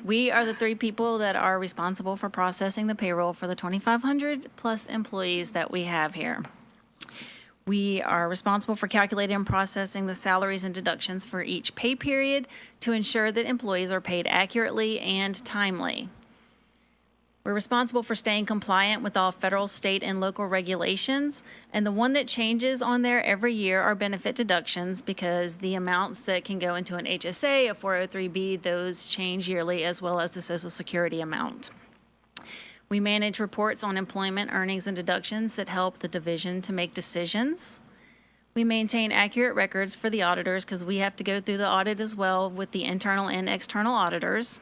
We are the three people that are responsible for processing the payroll for the 2,500 plus employees that we have here. We are responsible for calculating and processing the salaries and deductions for each pay period to ensure that employees are paid accurately and timely. We're responsible for staying compliant with all federal, state, and local regulations. And the one that changes on there every year are benefit deductions, because the amounts that can go into an HSA, a 403B, those change yearly, as well as the Social Security amount. We manage reports on employment, earnings, and deductions that help the division to make decisions. We maintain accurate records for the auditors, because we have to go through the audit as well with the internal and external auditors.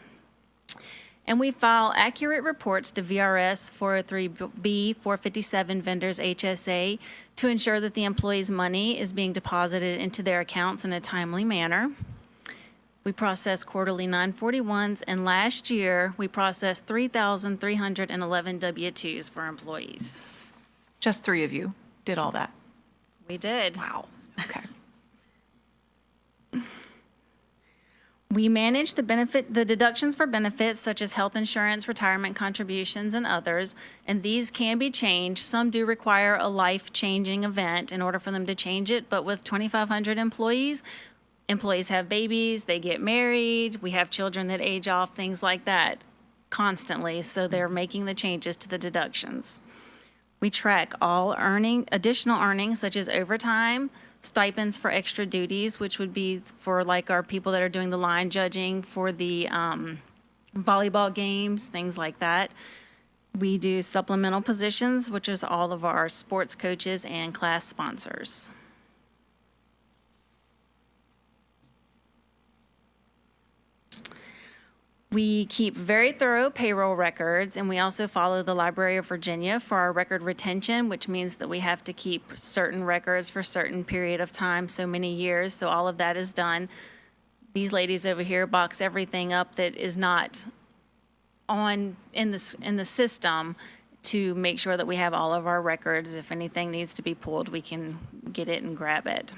And we file accurate reports to VRS 403B 457 vendors HSA to ensure that the employee's money is being deposited into their accounts in a timely manner. We process quarterly 941s, and last year we processed 3,311 W-2s for employees. Just 3 of you did all that. We did. Wow. Okay. We manage the deductions for benefits such as health insurance, retirement contributions, and others, and these can be changed. Some do require a life-changing event in order for them to change it, but with 2,500 employees have babies, they get married, we have children that age off, things like that constantly, so they're making the changes to the deductions. We track all additional earnings such as overtime, stipends for extra duties, which would be for like our people that are doing the line judging for the volleyball games, things like that. We do supplemental positions, which is all of our sports coaches and class sponsors. We keep very thorough payroll records, and we also follow the Library of Virginia for our record retention, which means that we have to keep certain records for a certain period of time, so many years, so all of that is done. These ladies over here box everything up that is not in the system to make sure that we have all of our records. If anything needs to be pulled, we can get it and grab it.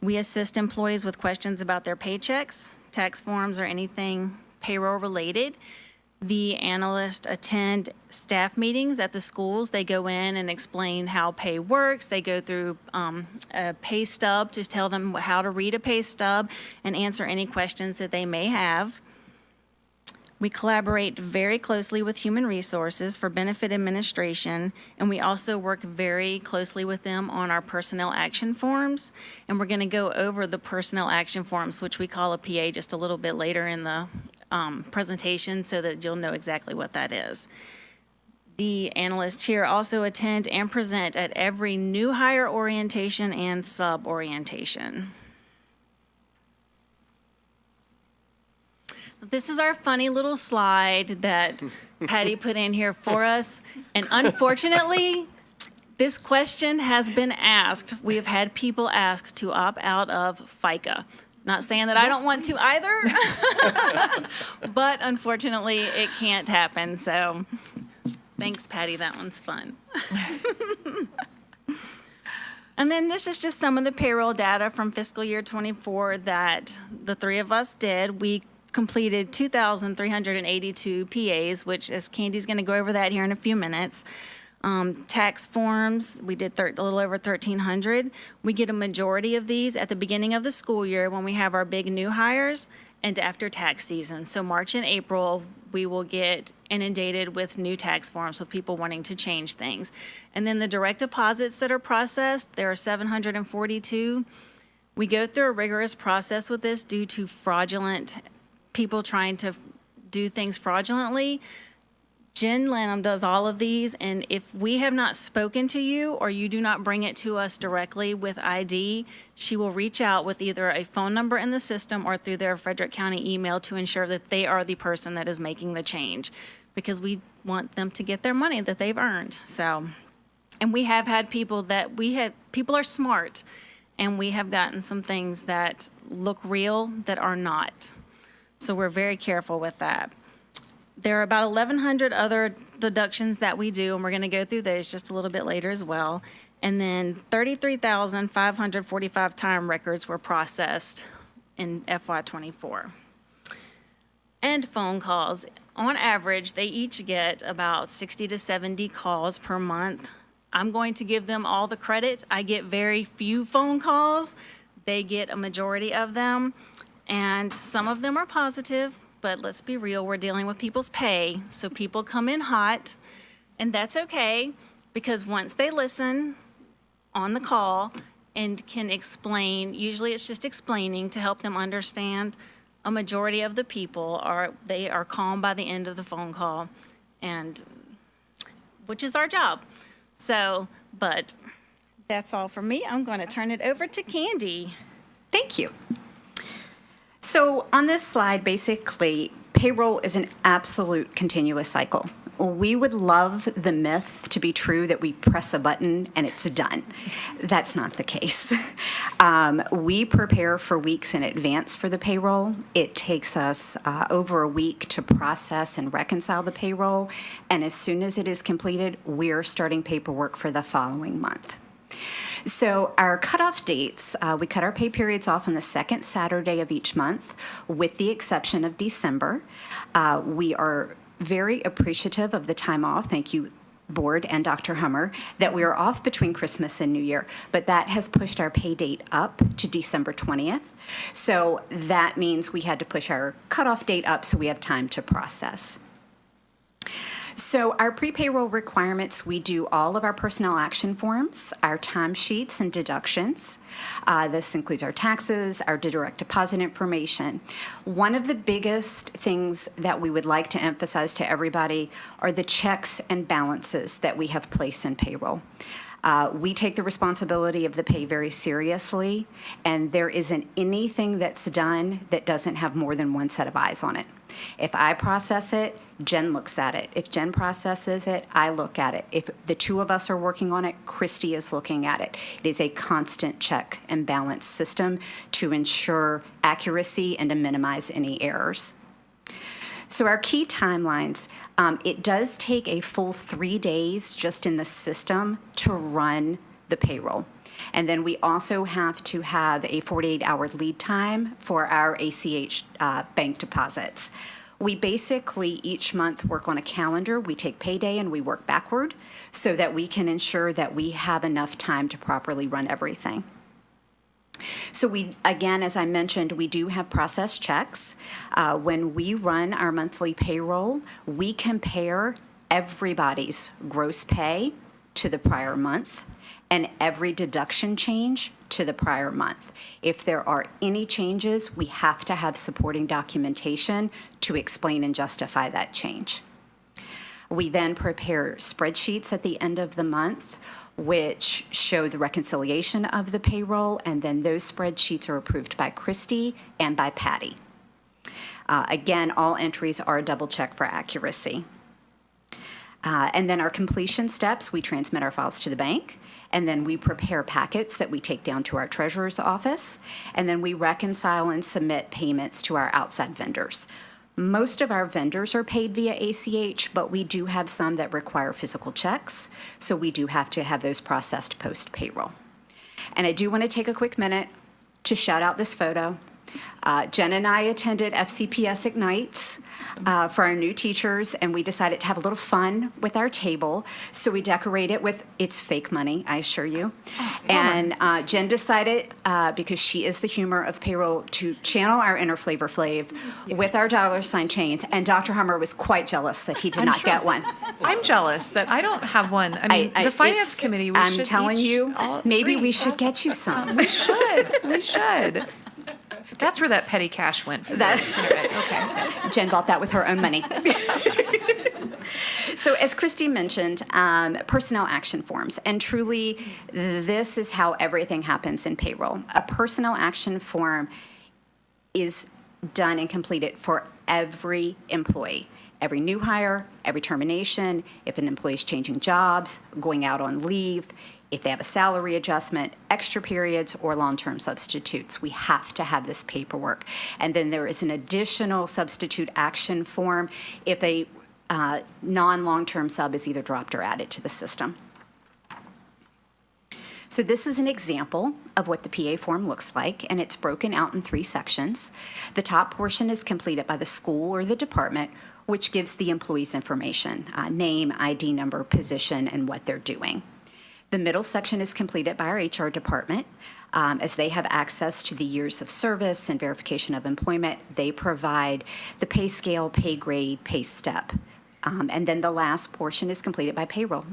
We assist employees with questions about their paychecks, tax forms, or anything payroll related. The analysts attend staff meetings at the schools. They go in and explain how pay works. They go through a pay stub to tell them how to read a pay stub and answer any questions that they may have. We collaborate very closely with Human Resources for benefit administration, and we also work very closely with them on our personnel action forms. And we're going to go over the personnel action forms, which we call a PA, just a little bit later in the presentation so that you'll know exactly what that is. The analysts here also attend and present at every new hire orientation and sub orientation. This is our funny little slide that Patty put in here for us. And unfortunately, this question has been asked. We have had people ask to opt out of FICA. Not saying that I don't want to either, but unfortunately, it can't happen. So thanks, Patty. That one's fun. And then this is just some of the payroll data from fiscal year 24 that the 3 of us did. We completed 2,382 PAs, which as Candy's going to go over that here in a few minutes. Tax forms, we did a little over 1,300. We get a majority of these at the beginning of the school year when we have our big new hires and after tax season. So March and April, we will get inundated with new tax forms with people wanting to change things. And then the direct deposits that are processed, there are 742. We go through a rigorous process with this due to fraudulent people trying to do things fraudulently. Jen Lanham does all of these, and if we have not spoken to you or you do not bring it to us directly with ID, she will reach out with either a phone number in the system or through their Frederick County email to ensure that they are the person that is making the change, because we want them to get their money that they've earned. So, and we have had people people are smart, and we have gotten some things that look real that are not. So we're very careful with that. There are about 1,100 other deductions that we do, and we're going to go through those just a little bit later as well. And then 33,545 time records were processed in FY24. And phone calls. On average, they each get about 60 to 70 calls per month. I'm going to give them all the credit. I get very few phone calls. They get a majority of them. And some of them are positive, but let's be real, we're dealing with people's pay, so people come in hot, and that's okay, because once they listen on the call and can explain, usually it's just explaining to help them understand, a majority of the people they are calm by the end of the phone call, and, which is our job. So, but that's all for me. I'm going to turn it over to Candy. Thank you. So on this slide, basically, payroll is an absolute continuous cycle. We would love the myth to be true that we press a button and it's done. That's not the case. We prepare for weeks in advance for the payroll. It takes us over a week to process and reconcile the payroll. And as soon as it is completed, we're starting paperwork for the following month. So our cutoff dates, we cut our pay periods off on the second Saturday of each month, with the exception of December. We are very appreciative of the time off. Thank you, Board and Dr. Hummer, that we are off between Christmas and New Year, but that has pushed our pay date up to December 20th. So that means we had to push our cutoff date up so we have time to process. So our pre-payroll requirements, we do all of our personnel action forms, our timesheets and deductions. This includes our taxes, our direct deposit information. One of the biggest things that we would like to emphasize to everybody are the checks and balances that we have placed in payroll. We take the responsibility of the pay very seriously, and there isn't anything that's done that doesn't have more than one set of eyes on it. If I process it, Jen looks at it. If Jen processes it, I look at it. If the two of us are working on it, Christy is looking at it. It is a constant check and balance system to ensure accuracy and to minimize any errors. So our key timelines, it does take a full 3 days just in the system to run the payroll. And then we also have to have a 48-hour lead time for our ACH bank deposits. We basically each month work on a calendar. We take payday and we work backward so that we can ensure that we have enough time to properly run everything. So we, again, as I mentioned, we do have process checks. When we run our monthly payroll, we compare everybody's gross pay to the prior month and every deduction change to the prior month. If there are any changes, we have to have supporting documentation to explain and justify that change. We then prepare spreadsheets at the end of the month which show the reconciliation of the payroll, and then those spreadsheets are approved by Christy and by Patty. Again, all entries are double checked for accuracy. And then our completion steps, we transmit our files to the bank, and then we prepare packets that we take down to our treasurer's office, and then we reconcile and submit payments to our outside vendors. Most of our vendors are paid via ACH, but we do have some that require physical checks, so we do have to have those processed post-payroll. And I do want to take a quick minute to shout out this photo. Jen and I attended FCPS Ignites for our new teachers, and we decided to have a little fun with our table. So we decorated with, it's fake money, I assure you. And Jen decided, because she is the humor of payroll, to channel our inner Flavor Flav with our $ chains. And Dr. Hummer was quite jealous that he did not get one. I'm jealous that I don't have one. I mean, the finance it's- committee, we I'm should telling each you, all maybe three. we should get you some. We should. That's where that petty cash went for that. Okay. Jen bought that with her own money. So as Christy mentioned, personnel action forms, and truly this is how everything happens in payroll. A personnel action form is done and completed for every employee. Every new hire, every termination, if an employee is changing jobs, going out on leave, if they have a salary adjustment, extra periods, or long-term substitutes. We have to have this paperwork. And then there is an additional substitute action form if a non-long-term sub is either dropped or added to the system. So this is an example of what the PA form looks like, and it's broken out in 3 sections. The top portion is completed by the school or the department, which gives the employee's information, name, ID number, position, and what they're doing. The middle section is completed by our HR department. As they have access to the years of service and verification of employment, they provide the pay scale, pay grade, pay step. And then the last portion is completed by payroll.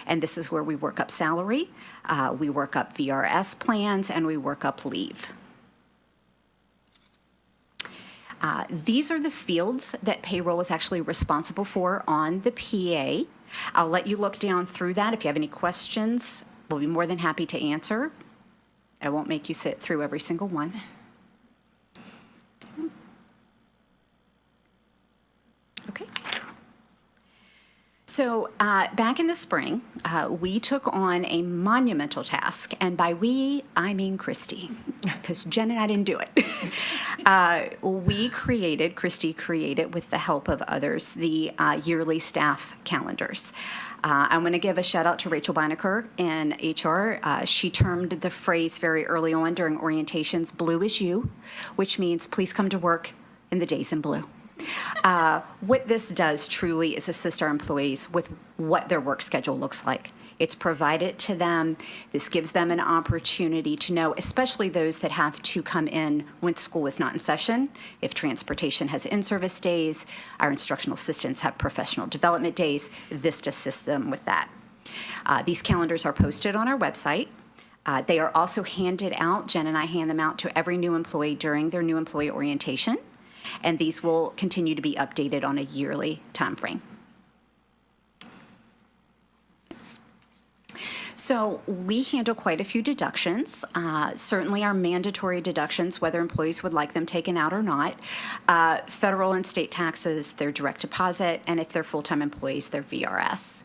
And this is where we work up salary, we work up VRS plans, and we work up leave. These are the fields that payroll is actually responsible for on the PA. I'll let you look down through that. If you have any questions, we'll be more than happy to answer. I won't make you sit through every single one. Okay. So back in the spring, we took on a monumental task, and by we, I mean Christy, because Jen and I didn't do it. Christy created with the help of others, the yearly staff calendars. I'm going to give a shout out to Rachel Beinecker in HR. She termed the phrase very early on during orientations, blue is you, which means please come to work in the days in blue. What this does truly is assist our employees with what their work schedule looks like. It's provided to them. This gives them an opportunity to know, especially those that have to come in when school is not in session. If transportation has in-service days, our instructional assistants have professional development days. This assists them with that. These calendars are posted on our website. They are also handed out. Jen and I hand them out to every new employee during their new employee orientation. And these will continue to be updated on a yearly timeframe. So we handle quite a few deductions. Certainly our mandatory deductions, whether employees would like them taken out or not. Federal and state taxes, their direct deposit, and if they're full-time employees, their VRS.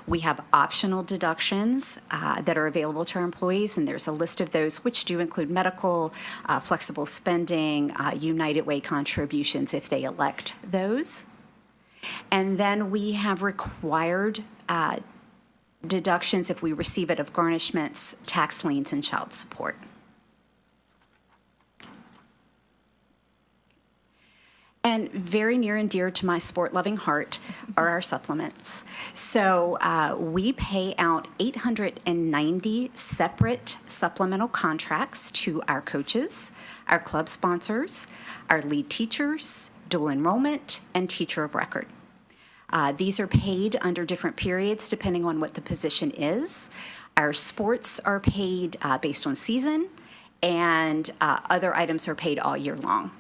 We have optional deductions that are available to our employees, and there's a list of those which do include medical, flexible spending, United Way contributions if they elect those. And then we have required deductions if we receive it of garnishments, tax liens, and child support. And very near and dear to my sport-loving heart are our supplements. So we pay out 890 separate supplemental contracts to our coaches, our club sponsors, our lead teachers, dual enrollment, and teacher of record. These are paid under different periods depending on what the position is. Our sports are paid based on season, and other items are paid all year long.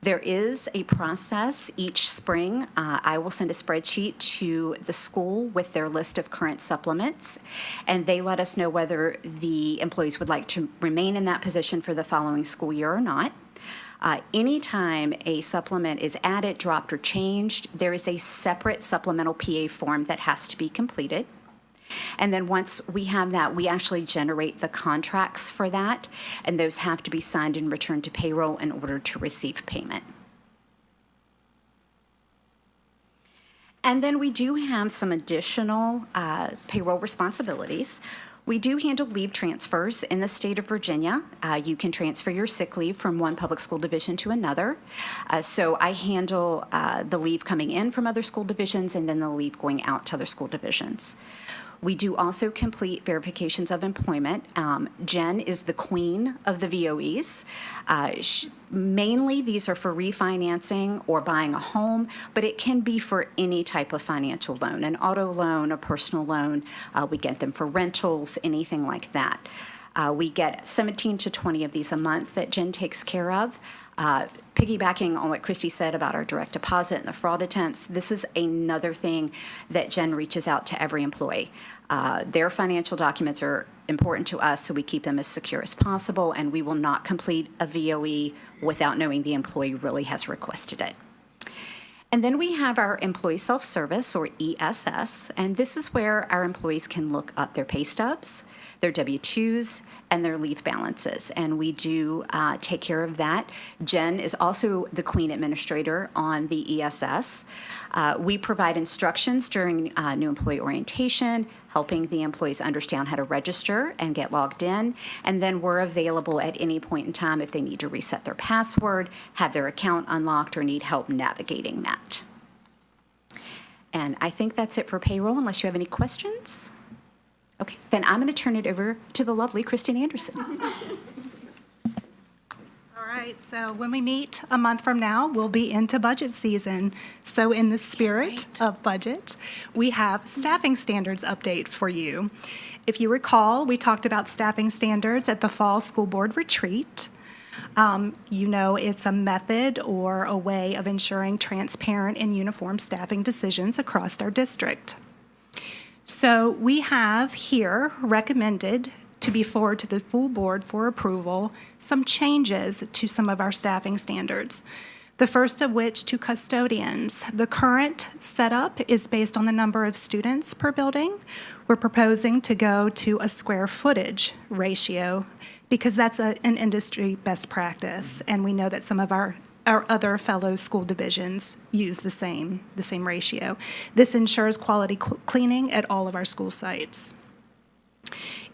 There is a process each spring. I will send a spreadsheet to the school with their list of current supplements, and they let us know whether the employees would like to remain in that position for the following school year or not. Anytime a supplement is added, dropped, or changed, there is a separate supplemental PA form that has to be completed. And then once we have that, we actually generate the contracts for that, and those have to be signed and returned to payroll in order to receive payment. And then we do have some additional payroll responsibilities. We do handle leave transfers in the state of Virginia. You can transfer your sick leave from one public school division to another. So I handle the leave coming in from other school divisions and then the leave going out to other school divisions. We do also complete verifications of employment. Jen is the queen of the VOEs. Mainly, these are for refinancing or buying a home, but it can be for any type of financial loan, an auto loan, a personal loan. We get them for rentals, anything like that. We get 17 to 20 of these a month that Jen takes care of. Piggybacking on what Christy said about our direct deposit and the fraud attempts, this is another thing that Jen reaches out to every employee. Their financial documents are important to us, so we keep them as secure as possible, and we will not complete a VOE without knowing the employee really has requested it. And then we have our employee self-service, or ESS, and this is where our employees can look up their pay stubs, their W-2s, and their leave balances, and we do take care of that. Jen is also the queen administrator on the ESS. We provide instructions during new employee orientation, helping the employees understand how to register and get logged in, and then we're available at any point in time if they need to reset their password, have their account unlocked, or need help navigating that. And I think that's it for payroll, unless you have any questions. Okay, then I'm going to turn it over to the lovely Kristen Anderson. All right, so when we meet a month from now, we'll be into budget season. So in the spirit of budget, we have staffing standards update for you. If you recall, we talked about staffing standards at the fall school board retreat. You know, it's a method or a way of ensuring transparent and uniform staffing decisions across our district. So we have here recommended to be forwarded to the full board for approval some changes to some of our staffing standards. The first of which to custodians. The current setup is based on the number of students per building. We're proposing to go to a square footage ratio because that's an industry best practice, and we know that some of our other fellow school divisions use the same ratio. This ensures quality cleaning at all of our school sites.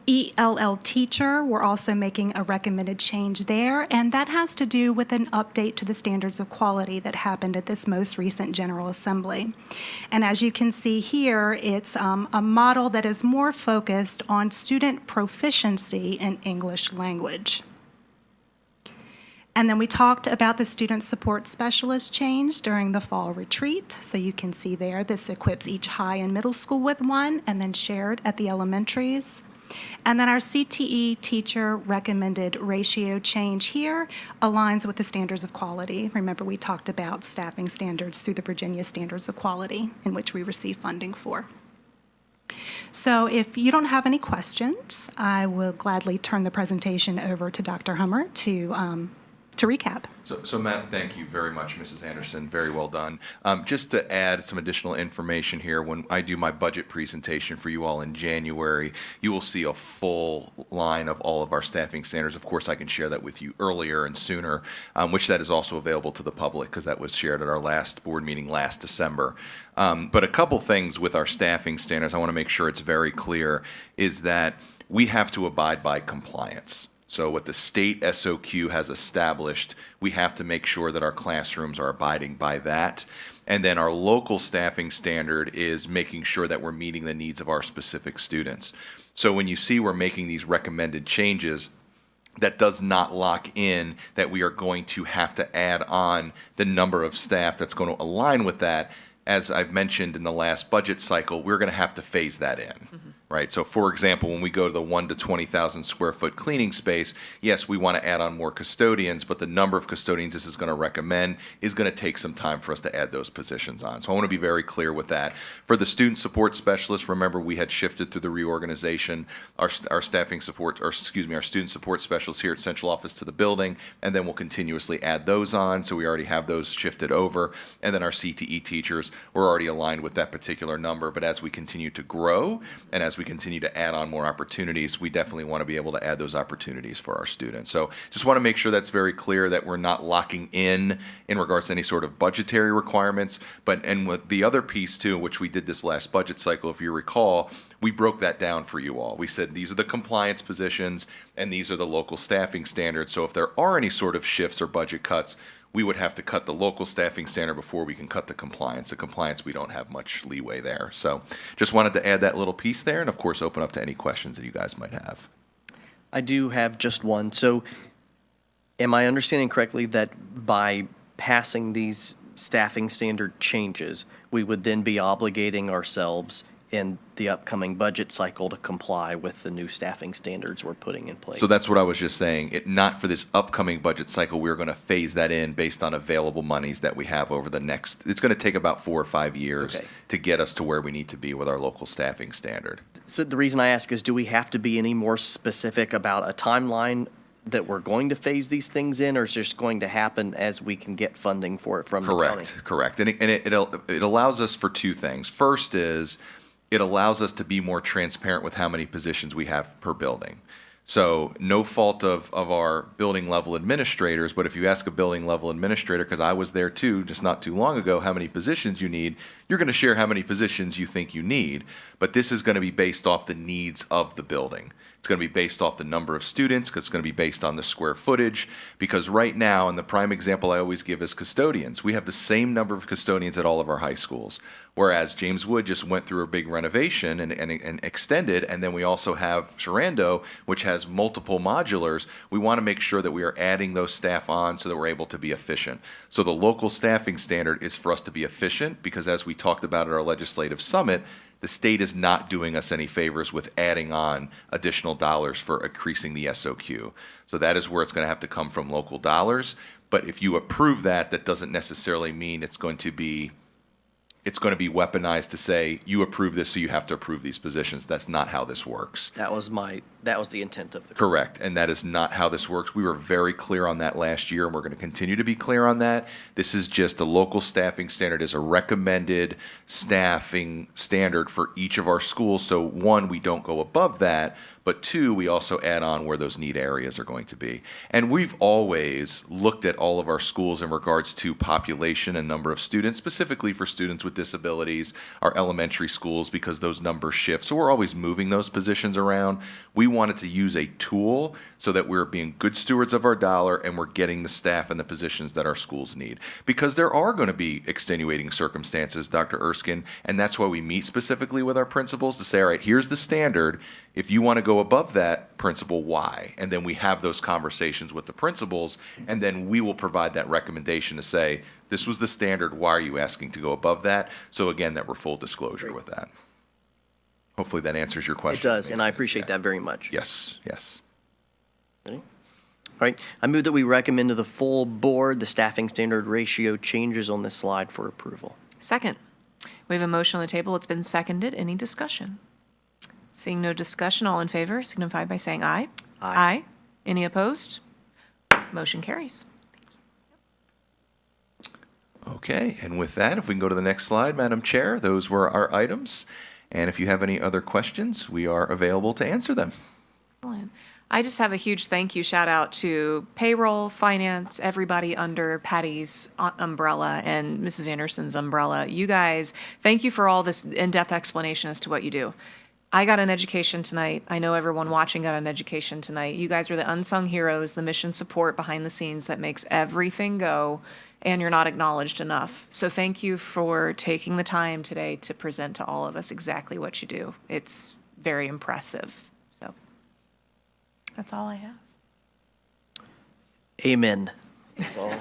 ELL teacher, we're also making a recommended change there, and that has to do with an update to the standards of quality that happened at this most recent General Assembly. And as you can see here, it's a model that is more focused on student proficiency in English language. And then we talked about the student support specialist change during the fall retreat. So you can see there, this equips each high and middle school with one and then shared at the elementaries. And then our CTE teacher recommended ratio change here aligns with the standards of quality. Remember, we talked about staffing standards through the Virginia Standards of Quality, in which we receive funding for. So if you don't have any questions, I will gladly turn the presentation over to Dr. Hummer to recap. So Matt, thank you very much, Mrs. Anderson. Very well done. Just to add some additional information here, when I do my budget presentation for you all in January, you will see a full line of all of our staffing standards. Of course, I can share that with you earlier and sooner, which that is also available to the public because that was shared at our last board meeting last December. But a couple things with our staffing standards, I want to make sure it's very clear, is that we have to abide by compliance. So what the state SOQ has established, we have to make sure that our classrooms are abiding by that. And then our local staffing standard is making sure that we're meeting the needs of our specific students. So when you see we're making these recommended changes, that does not lock in that we are going to have to add on the number of staff that's going to align with that. As I've mentioned in the last budget cycle, we're going to have to phase that in. Right. So, for example, when we go to the 1 to 20,000 square foot cleaning space, yes, we want to add on more custodians, but the number of custodians this is going to recommend is going to take some time for us to add those positions on. So I want to be very clear with that. For the student support specialists, remember we had shifted through the reorganization our staffing support, or excuse me, our student support specialists here at central office to the building, and then we'll continuously add those on. So we already have those shifted over. And then our CTE teachers, we're already aligned with that particular number. But as we continue to grow and as we continue to add on more opportunities, we definitely want to be able to add those opportunities for our students. So just want to make sure that's very clear that we're not locking in regards to any sort of budgetary requirements. And with the other piece too, which we did this last budget cycle, if you recall, we broke that down for you all. We said these are the compliance positions and these are the local staffing standards. So if there are any sort of shifts or budget cuts, we would have to cut the local staffing standard before we can cut the compliance. The compliance, we don't have much leeway there. So just wanted to add that little piece there and, of course, open up to any questions that you guys might have. I do have just one. So am I understanding correctly that by passing these staffing standard changes, we would then be obligating ourselves in the upcoming budget cycle to comply with the new staffing standards we're putting in place? So that's what I was just saying. Not for this upcoming budget cycle. We're going to phase that in based on available monies that we have over the next, it's going to take about 4 or 5 years Okay. to get us to where we need to be with our local staffing standard. So the reason I ask is, do we have to be any more specific about a timeline that we're going to phase these things in, or is it just going to happen as we can get funding for it from the county? Correct. And it allows us for two things. First is it allows us to be more transparent with how many positions we have per building. So no fault of our building level administrators, but if you ask a building level administrator, because I was there too, just not too long ago, how many positions you need, You're going to share how many positions you think you need, but this is going to be based off the needs of the building. It's going to be based off the number of students, because it's going to be based on the square footage. Because right now, and the prime example I always give is custodians. We have the same number of custodians at all of our high schools. Whereas James Wood just went through a big renovation and extended, and then we also have Sharando, which has multiple modulars. We want to make sure that we are adding those staff on so that we're able to be efficient. So the local staffing standard is for us to be efficient, because as we talked about at our legislative summit, the state is not doing us any favors with adding on additional dollars for increasing the SOQ. So that is where it's going to have to come from, local dollars. But if you approve that, that doesn't necessarily mean it's going to be weaponized to say, you approve this, so you have to approve these positions. That's not how this works. That was the intent of the. Correct, and that is not how this works. We were very clear on that last year, and we're going to continue to be clear on that. This is just a local staffing standard, is a recommended staffing standard for each of our schools. So one, we don't go above that, but two, we also add on where those need areas are going to be. And we've always looked at all of our schools in regards to population and number of students, specifically for students with disabilities, our elementary schools, because those numbers shift. So we're always moving those positions around. We wanted to use a tool so that we're being good stewards of our dollar and we're getting the staff and the positions that our schools need. Because there are going to be extenuating circumstances, Dr. Erskine, and that's why we meet specifically with our principals to say, all right, here's the standard. If you want to go above that principal, why? And then we have those conversations with the principals, and then we will provide that recommendation to say, this was the standard, why are you asking to go above that? So again, that we're full disclosure with that. Hopefully that answers your question. It does, and I Makes sense, appreciate yeah. that very much. Yes, yes. Ready? All right, I move that we recommend to the full board the staffing standard ratio changes on this slide for approval. Second, we have a motion on the table. It's been seconded. Any discussion? Seeing no discussion, all in favor signify by saying aye. Aye. Any opposed? Motion carries. Okay, and with that, if we can go to the next slide, Madam Chair, those were our items. And if you have any other questions, we are available to answer them. Excellent. I just have a huge thank you shout out to payroll, finance, everybody under Patty's umbrella and Mrs. Anderson's umbrella. You guys, thank you for all this in-depth explanation as to what you do. I got an education tonight. I know everyone watching got an education tonight. You guys are the unsung heroes, the mission support behind the scenes that makes everything go, and you're not acknowledged enough. So thank you for taking the time today to present to all of us exactly what you do. It's very impressive. So that's all I have. Amen. That's all.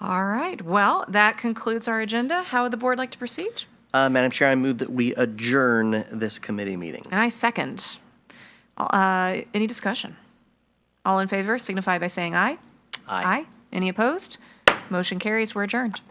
All right. Well, that concludes our agenda. How would the board like to proceed? Madam Chair, I move that we adjourn this committee meeting. And I second. Any discussion? All in favor signify by saying aye. Aye. Any opposed? Motion carries. We're adjourned.